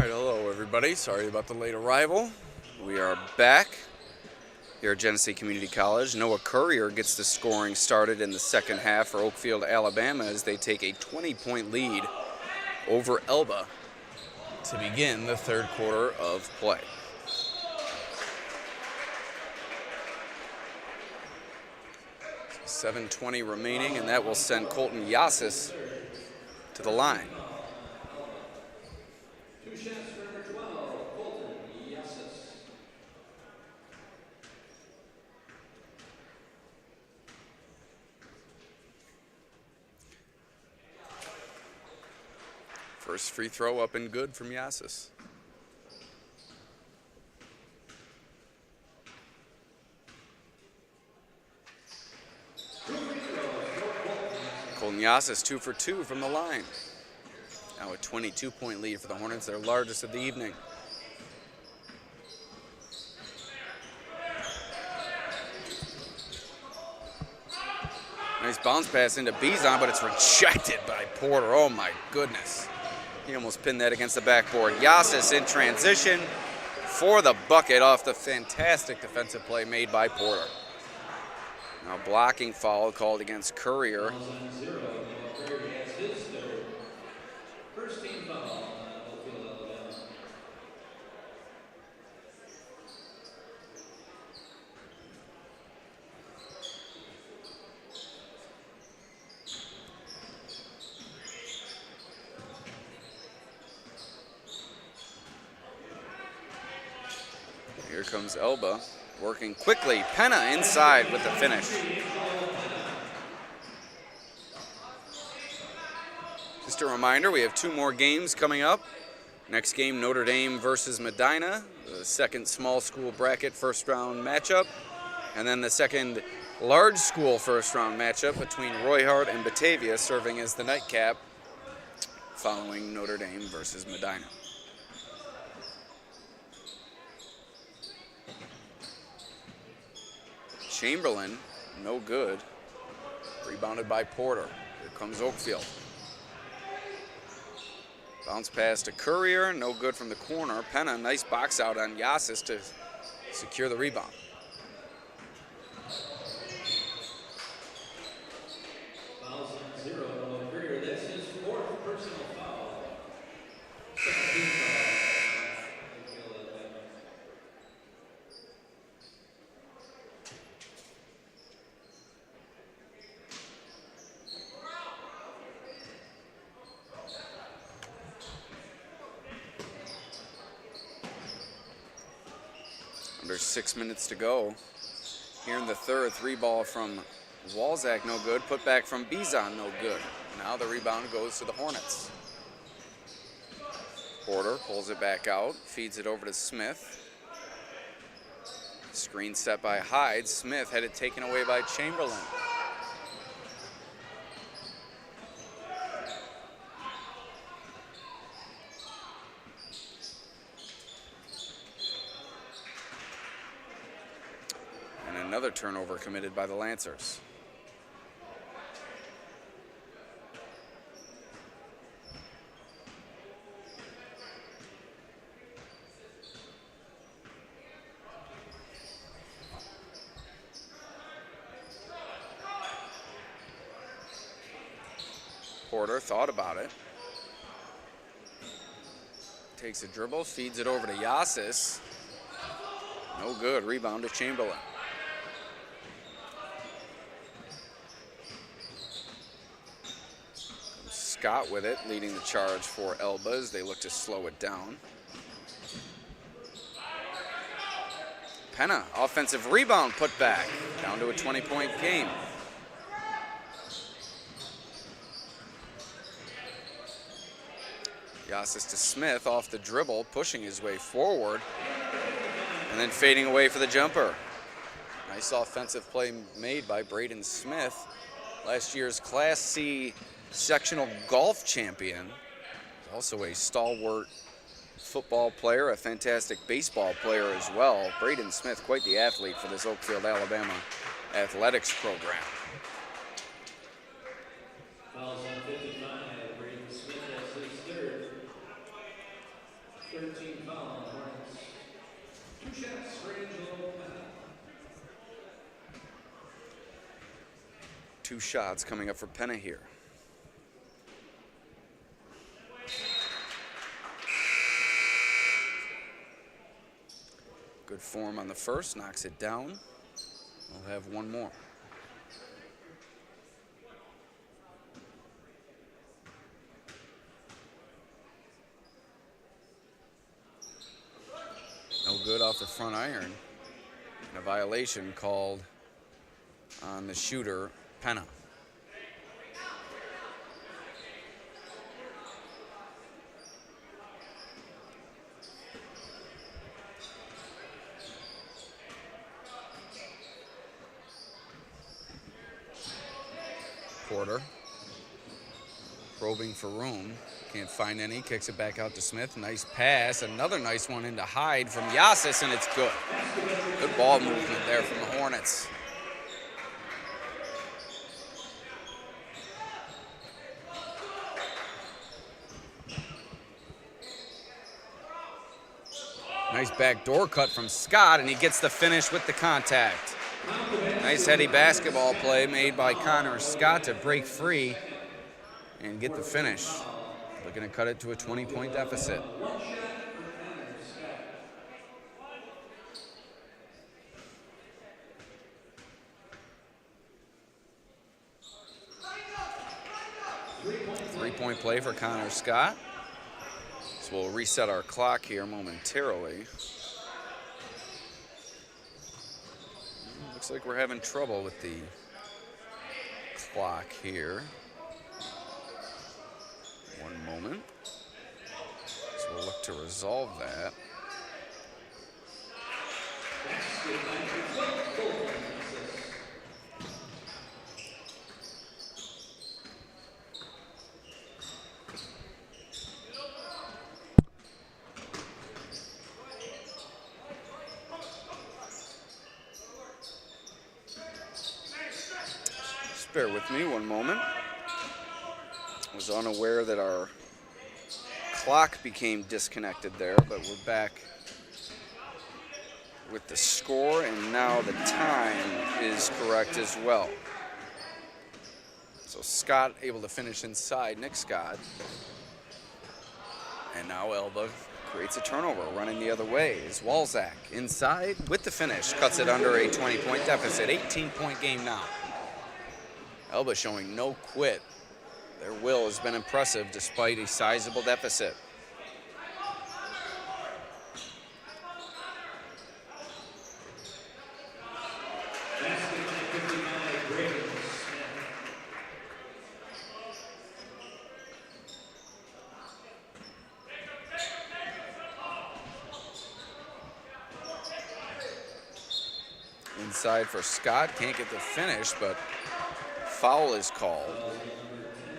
A: right, hello everybody. Sorry about the late arrival. We are back here at Genesee Community College. Noah Courier gets the scoring started in the second half for Oakfield-Alabama as they take a 20-point lead over Elba to begin the third quarter of play. So 7:20 remaining, and that will send Colton Yasis to the line.
B: Two shots for number 12, Colton Yasis.
A: First free throw up and good from Yasis. Colton Yasis 2 for 2 from the line. Now a 22-point lead for the Hornets, their largest of the evening. Nice bounce pass into Bizon, but it's rejected by Porter. Oh my goodness. He almost pinned that against the backboard. Yasis in transition for the bucket off the fantastic defensive play made by Porter. Now blocking foul called against Courier.
B: Courier has his third. First team foul on Oakfield-Alabama.
A: Here comes Elba, working quickly. Penna inside with the finish. Just a reminder, we have 2 more games coming up. Next game, Notre Dame versus Medina, the second small school bracket first round matchup. And then the second large school first round matchup between Roy Hart and Batavia, serving as the nightcap following Notre Dame versus Medina. Chamberlain, no good. Rebounded by Porter. Here comes Oakfield. Bounce pass to Courier, no good from the corner. Penna, nice box out on Yasis to secure the rebound.
B: Fouls on 0. Noah Courier, that's his 4th personal foul. Second team foul. Oakfield-Alabama.
A: Under 6 minutes to go. Here in the third, 3-ball from Walzak, no good. Put back from Bizon, no good. Now the rebound goes to the Hornets. Porter pulls it back out, feeds it over to Smith. Screen set by Hyde. Smith had it taken away by Chamberlain. Another turnover committed by the Lancers. Porter thought about it. Takes a dribble, feeds it over to Yasis. No good. Rebound to Chamberlain. Scott with it, leading the charge for Elba as they look to slow it down. Penna, offensive rebound put back, down to a 20-point game. Yasis to Smith off the dribble, pushing his way forward, and then fading away for the jumper. Nice offensive play made by Braden Smith, last year's Class C sectional golf champion. Also a stalwart football player, a fantastic baseball player as well. Braden Smith, quite the athlete for this Oakfield-Alabama athletics program.
B: Fouls on 55. Braden Smith has his third. 15 foul on Hornets. 2 shots for Angelo Penna.
A: 2 shots coming up for Penna here. Good form on the first, knocks it down. We'll have one more. No good off the front iron. And a violation called on the shooter, Penna. Porter probing for room, can't find any, kicks it back out to Smith. Nice pass, another nice one into Hyde from Yasis, and it's good. Good ball movement there from the Hornets. Nice backdoor cut from Scott, and he gets the finish with the contact. Nice heady basketball play made by Connor Scott to break free and get the finish. Looking to cut it to a 20-point deficit. Three-point play for Connor Scott. So we'll reset our clock here momentarily. Looks like we're having trouble with the clock here. One moment. So we'll look to resolve that. Bear with me one moment. I was unaware that our clock became disconnected there, but we're back with the score, and now the time is correct as well. So Scott able to finish inside, Nick Scott. And now Elba creates a turnover, running the other way is Walzak. Inside with the finish, cuts it under a 20-point deficit, 18-point game now. Elba showing no quit. Their will has been impressive despite a sizable deficit. Inside for Scott, can't get the finish, but foul is called.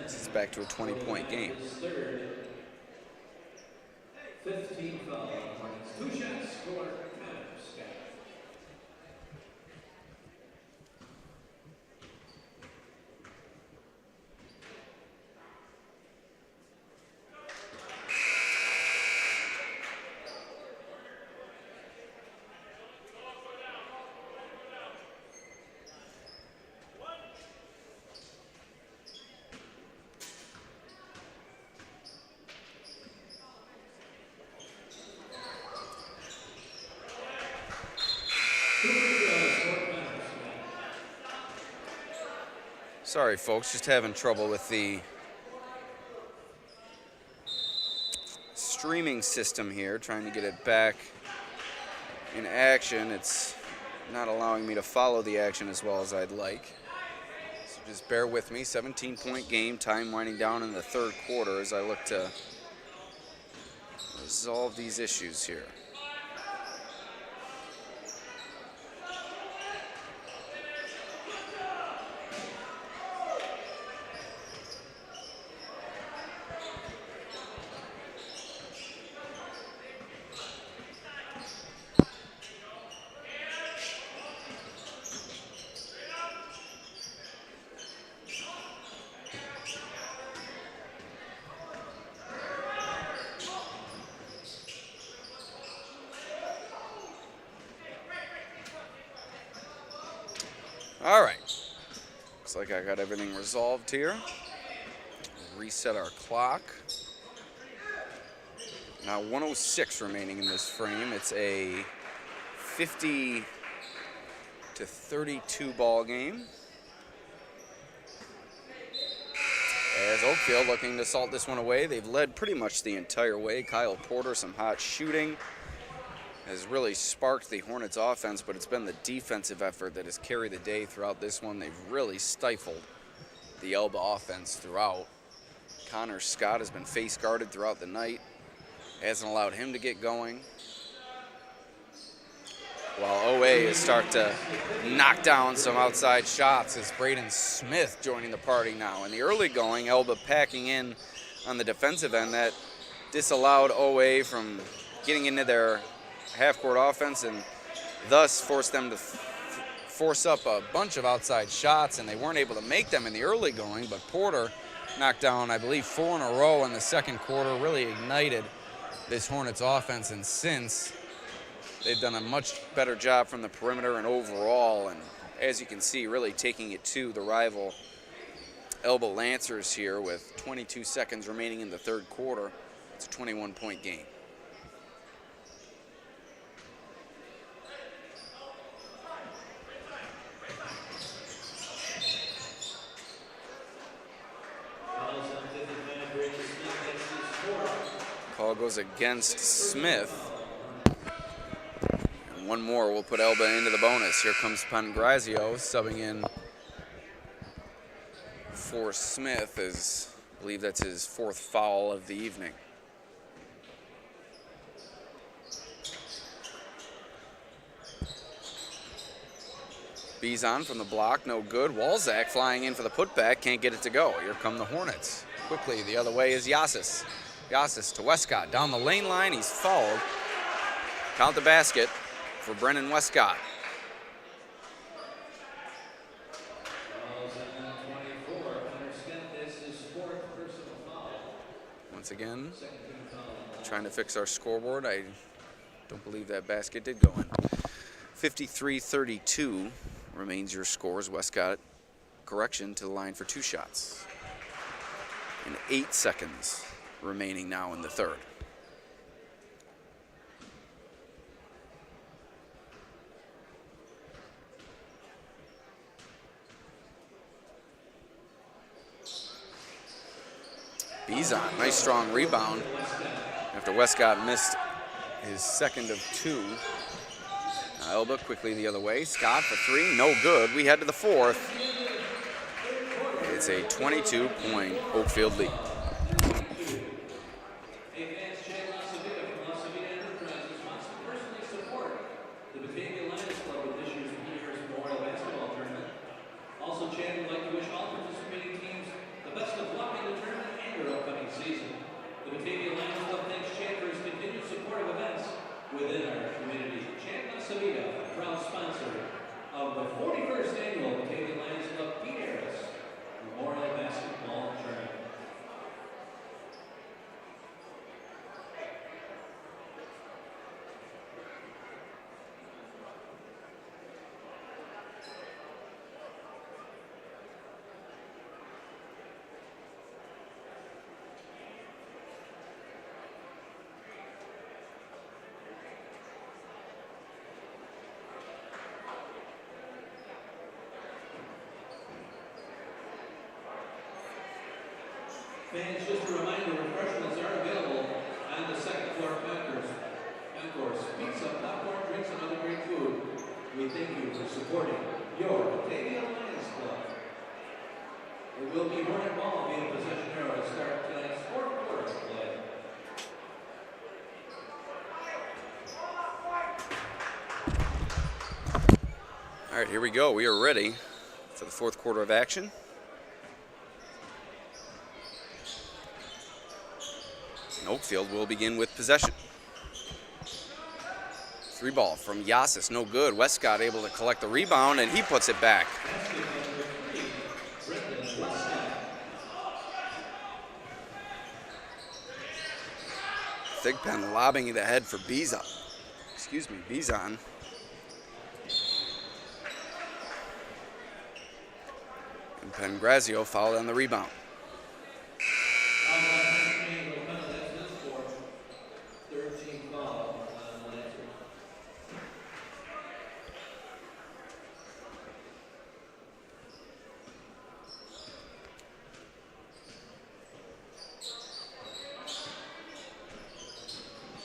A: This is back to a 20-point game.
B: 15 foul. 2 shots for Connor Scott.
A: Sorry, folks, just having trouble with the streaming system here, trying to get it back in action. It's not allowing me to follow the action as well as I'd like. So just bear with me. 17-point game, time winding down in the third quarter as I look to resolve these issues here. All right. Looks like I got everything resolved here. Reset our clock. Now 106 remaining in this frame. It's a 50-32 ball game. As Oakfield looking to salt this one away. They've led pretty much the entire way. Kyle Porter, some hot shooting, has really sparked the Hornets offense, but it's been the defensive effort that has carried the day throughout this one. They've really stifled the Elba offense throughout. Connor Scott has been face guarded throughout the night. Hasn't allowed him to get going. While OA is starting to knock down some outside shots as Braden Smith joining the party now. In the early going, Elba packing in on the defensive end. That disallowed OA from getting into their half-court offense and thus forced them to force up a bunch of outside shots, and they weren't able to make them in the early going, but Porter knocked down, I believe, 4 in a row in the second quarter, really ignited this Hornets offense, and since they've done a much better job from the perimeter and overall, and as you can see, really taking it to the rival Elba Lancers here with 22 seconds remaining in the third quarter. It's a 21-point game. Call goes against Smith. And one more will put Elba into the bonus. Here comes Pangrazio subbing in for Smith, as I believe that's his 4th foul of the evening. Bizon from the block, no good. Walzak flying in for the putback, can't get it to go. Here come the Hornets. Quickly, the other way is Yasis. Yasis to Westcott, down the lane line, he's fouled. Count the basket for Brennan Westcott. Once again, trying to fix our scoreboard. I don't believe that basket did go in. 53-32 remains your scores. Westcott, correction, to the line for 2 shots. And 8 seconds remaining now in the third. Bizon, nice strong rebound after Westcott missed his second of 2. Elba quickly the other way. Scott for 3, no good. We head to the fourth. It's a 22-point Oakfield lead.
B: Fans, just a reminder, refreshments are available on the second floor concourse. Pizza, popcorn, drinks, and other great food. We thank you for supporting your Batavia Lions Club. It will be Hornet ball being possession arrow to start tonight's fourth quarter of play.
A: All right, here we go. We are ready for the fourth quarter of action. Oakfield will begin with possession. 3 ball from Yasis, no good. Westcott able to collect the rebound, and he puts it back. Thigpen lobbing it ahead for Bizon. Bizon. Pangrazio fouled on the rebound.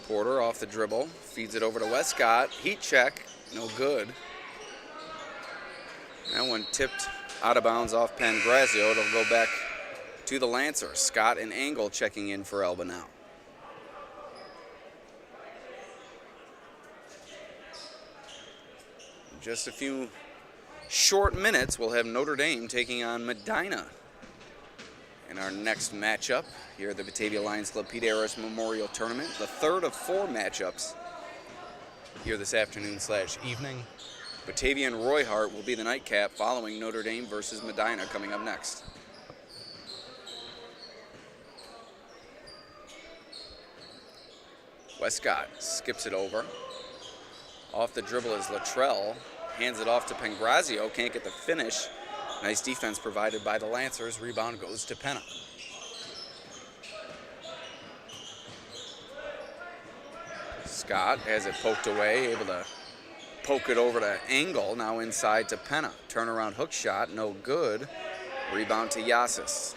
A: Porter off the dribble, feeds it over to Westcott. Heat check, no good. That one tipped out of bounds off Pangrazio. It'll go back to the Lancers. Scott and Engel checking in for Elba now. In just a few short minutes, we'll have Notre Dame taking on Medina in our next matchup here at the Batavia Lions Club Pete Arras Memorial Tournament. The third of 4 matchups here this afternoon/evening. Batavia and Roy Hart will be the nightcap following Notre Dame versus Medina coming up next. Westcott skips it over. Off the dribble is Luttrell. Hands it off to Pangrazio. Can't get the finish. Nice defense provided by the Lancers. Rebound goes to Penna. Scott has it poked away, able to poke it over to Engel. Now inside to Penna. Turnaround hook shot, no good. Rebound to Yasis.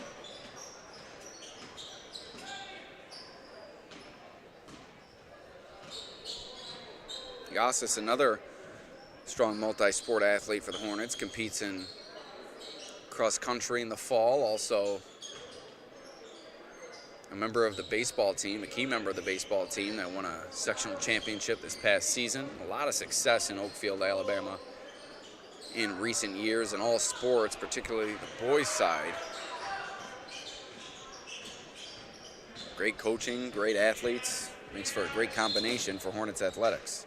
A: Yasis, another strong multi-sport athlete for the Hornets, competes in cross country in the fall, also a member of the baseball team, a key member of the baseball team that won a sectional championship this past season. A lot of success in Oakfield-Alabama in recent years in all sports, particularly the boys' side. Great coaching, great athletes, makes for a great combination for Hornets athletics.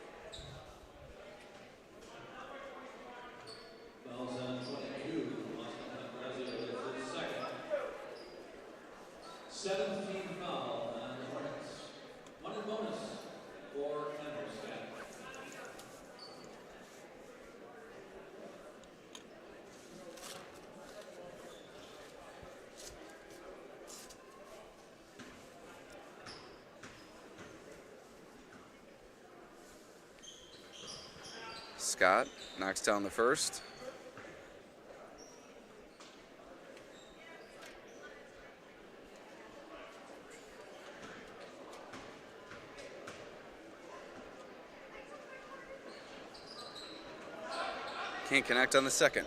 A: Scott knocks down the first. Can't connect on the second.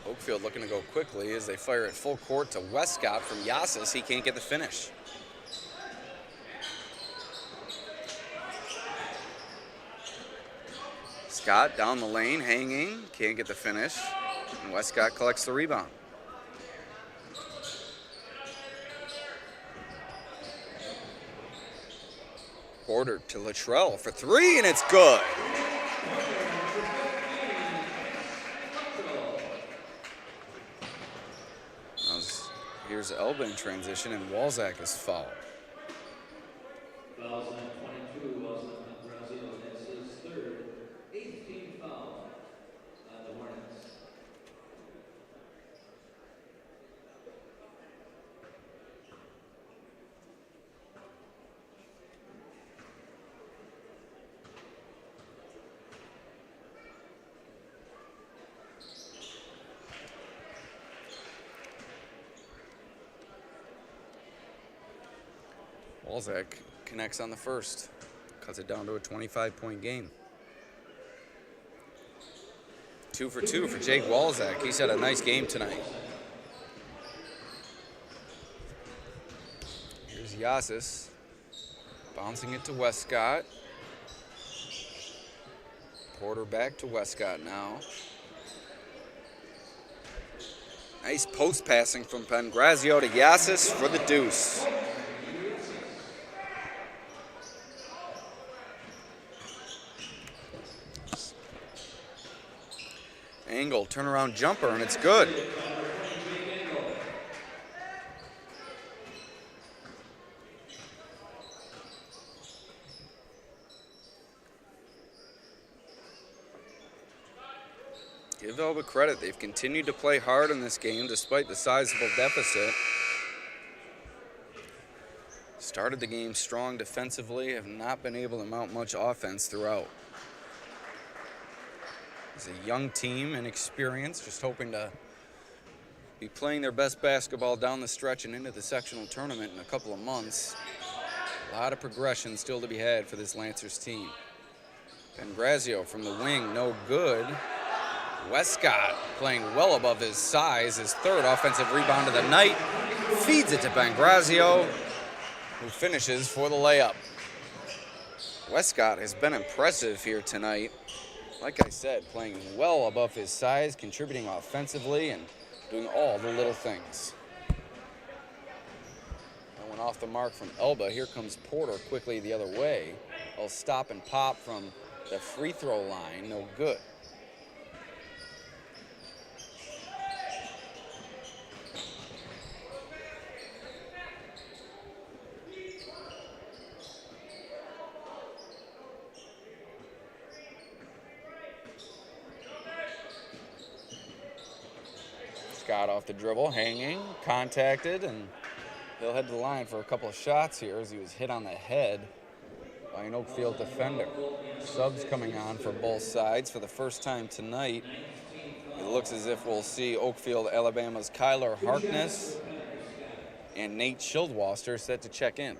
A: Oakfield looking to go quickly as they fire it full court to Westcott from Yasis. He can't get the finish. Scott down the lane, hanging, can't get the finish, and Westcott collects the rebound. Porter to Luttrell for 3, and it's good. Here's Elba in transition, and Walzak is fouled.
B: Fouls on 22, Pangrazio. That's his third, 8th team foul on the Hornets.
A: Walzak connects on the first, cuts it down to a 25-point game. 2 for 2 for Jake Walzak. He's had a nice game tonight. Here's Yasis, bouncing it to Westcott. Porter back to Westcott now. Nice post passing from Pangrazio to Yasis for the deuce. Engel, turnaround jumper, and it's good. Give Elba credit. They've continued to play hard in this game despite the sizable deficit. Started the game strong defensively, have not been able to mount much offense throughout. It's a young team, inexperienced, just hoping to be playing their best basketball down the stretch and into the sectional tournament in a couple of months. A lot of progression still to be had for this Lancers team. Pangrazio from the wing, no good. Westcott playing well above his size, his third offensive rebound of the night. Feeds it to Pangrazio, who finishes for the layup. Westcott has been impressive here tonight. Like I said, playing well above his size, contributing offensively, and doing all the little things. That went off the mark from Elba. Here comes Porter quickly the other way. He'll stop and pop from the free throw line, no good. Scott off the dribble, hanging, contacted, and he'll head to the line for a couple of shots here as he was hit on the head by an Oakfield defender. Subs coming on for both sides for the first time tonight. It looks as if we'll see Oakfield-Alabama's Kyler Harkness and Nate Schildwasser set to check in.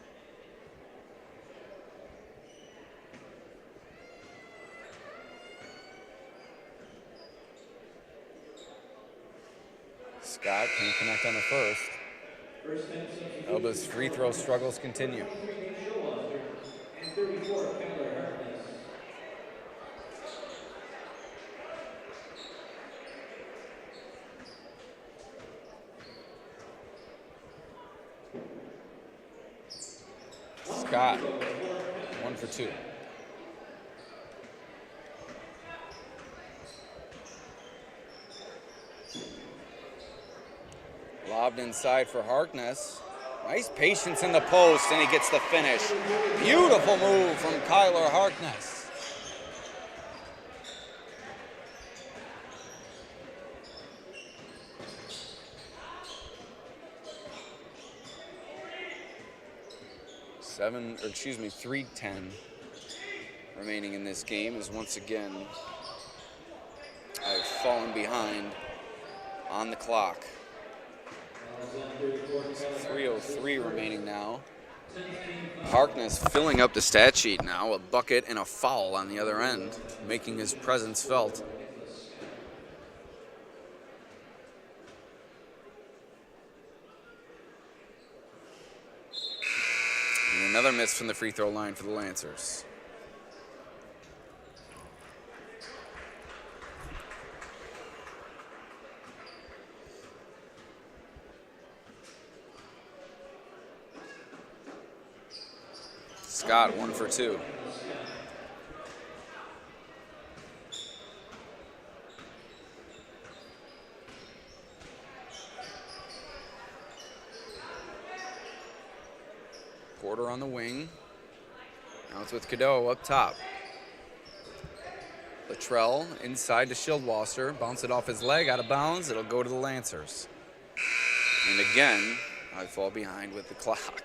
A: Scott can connect on the first. Elba's free throw struggles continue. Scott, 1 for 2. Lobbed inside for Harkness. Nice patience in the post, and he gets the finish. Beautiful move from Kyler Harkness. .3:10 remaining in this game as once again I've fallen behind on the clock. 3:03 remaining now. Harkness filling up the stat sheet now, a bucket and a foul on the other end, making his presence felt. And another miss from the free throw line for the Lancers. Scott, 1 for 2. Porter on the wing. Now it's with Cadeau up top. Latrell inside to Schildwasser. Bounce it off his leg, out of bounds. It'll go to the Lancers. And again, I fall behind with the clock.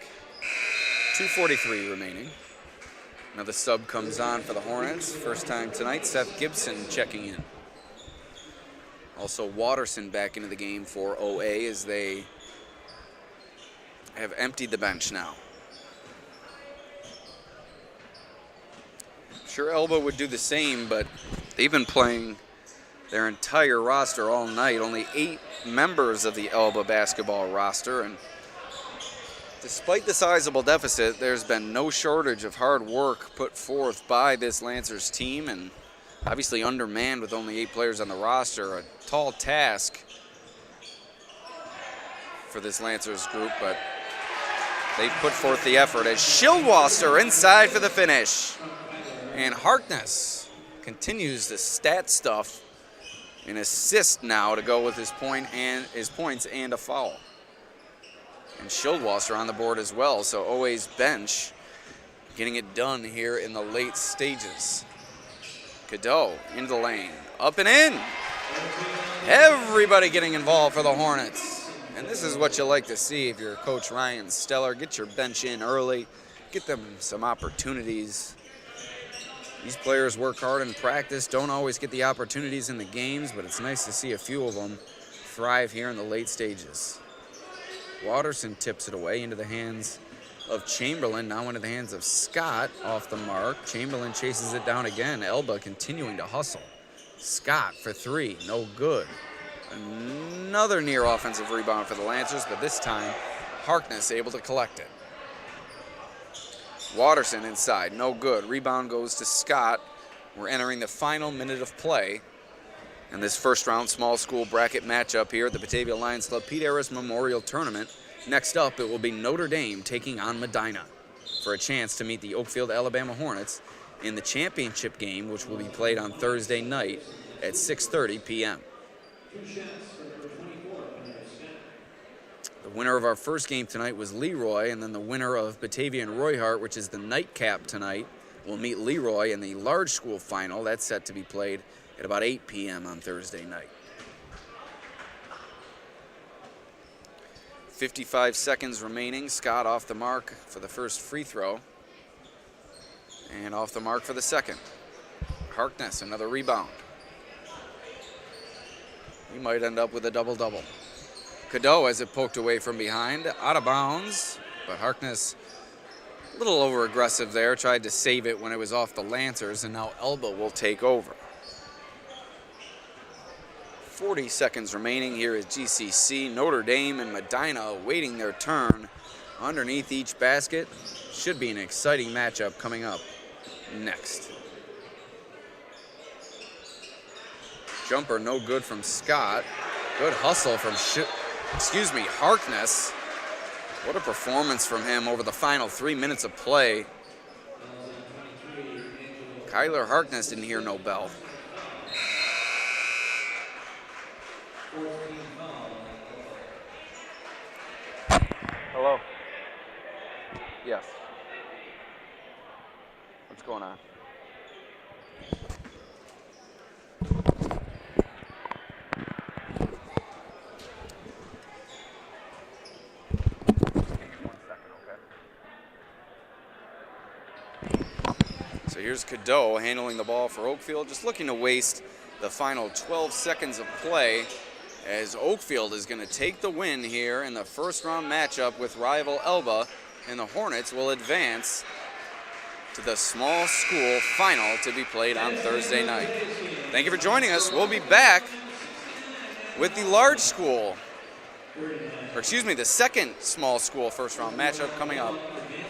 A: 2:43 remaining. Another sub comes on for the Hornets. First time tonight, Seth Gibson checking in. Also Watterson back into the game for OA as they have emptied the bench now. Sure, Elba would do the same, but they've been playing their entire roster all night. Only 8 members of the Elba basketball roster, and despite the sizable deficit, there's been no shortage of hard work put forth by this Lancers team, and obviously undermanned with only 8 players on the roster. A tall task for this Lancers group, but they put forth the effort as Schildwasser inside for the finish. And Harkness continues the stat stuff, an assist now to go with his points and a foul. And Schildwasser on the board as well, so OA's bench getting it done here in the late stages. Cadeau into the lane, up and in. Everybody getting involved for the Hornets. And this is what you like to see if you're Coach Ryan Stellar. Get your bench in early. Get them some opportunities. These players work hard in practice, don't always get the opportunities in the games, but it's nice to see a few of them thrive here in the late stages. Watterson tips it away into the hands of Chamberlain, now into the hands of Scott off the mark. Chamberlain chases it down again. Elba continuing to hustle. Scott for three, no good. Another near offensive rebound for the Lancers, but this time Harkness able to collect it. Watterson inside, no good. Rebound goes to Scott. We're entering the final minute of play in this first round small school bracket matchup here at the Batavia Lions Club Pete Arras Memorial Tournament. Next up, it will be Notre Dame taking on Medina for a chance to meet the Oakfield-Alabama Hornets in the championship game, which will be played on Thursday night at 6:30 p.m. The winner of our first game tonight was Leroy, and then the winner of Batavia and Roy Hart, which is the nightcap tonight, will meet Leroy in the large school final. That's set to be played at about 8 p.m. on Thursday night. 55 seconds remaining. Scott off the mark for the first free throw. And off the mark for the second. Harkness, another rebound. He might end up with a double-double. Cadeau has it poked away from behind, out of bounds, but Harkness a little over-aggressive there, tried to save it when it was off the Lancers, and now Elba will take over. 40 seconds remaining here at GCC. Notre Dame and Medina waiting their turn underneath each basket. Should be an exciting matchup coming up next. Jumper no good from Scott. Good hustle from Harkness. What a performance from him over the final 3 minutes of play. Kyler Harkness didn't hear no bell. Hello. Yes. What's going on? So here's Cadeau handling the ball for Oakfield, just looking to waste the final 12 seconds of play as Oakfield is going to take the win here in the first round matchup with rival Elba, and the Hornets will advance to the small school final to be played on Thursday night. Thank you for joining us. We'll be back with the large school, the second small school first round matchup coming up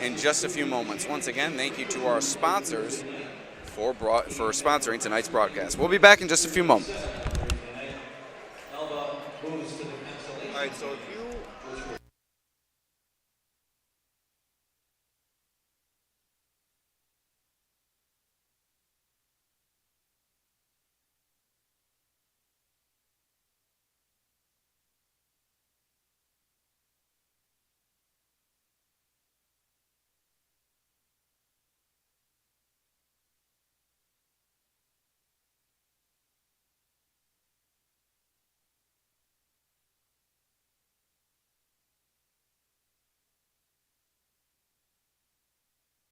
A: in just a few moments. Once again, thank you to our sponsors for sponsoring tonight's broadcast. We'll be back in just a few moments.
B: Elba moves to the
C: All right, so if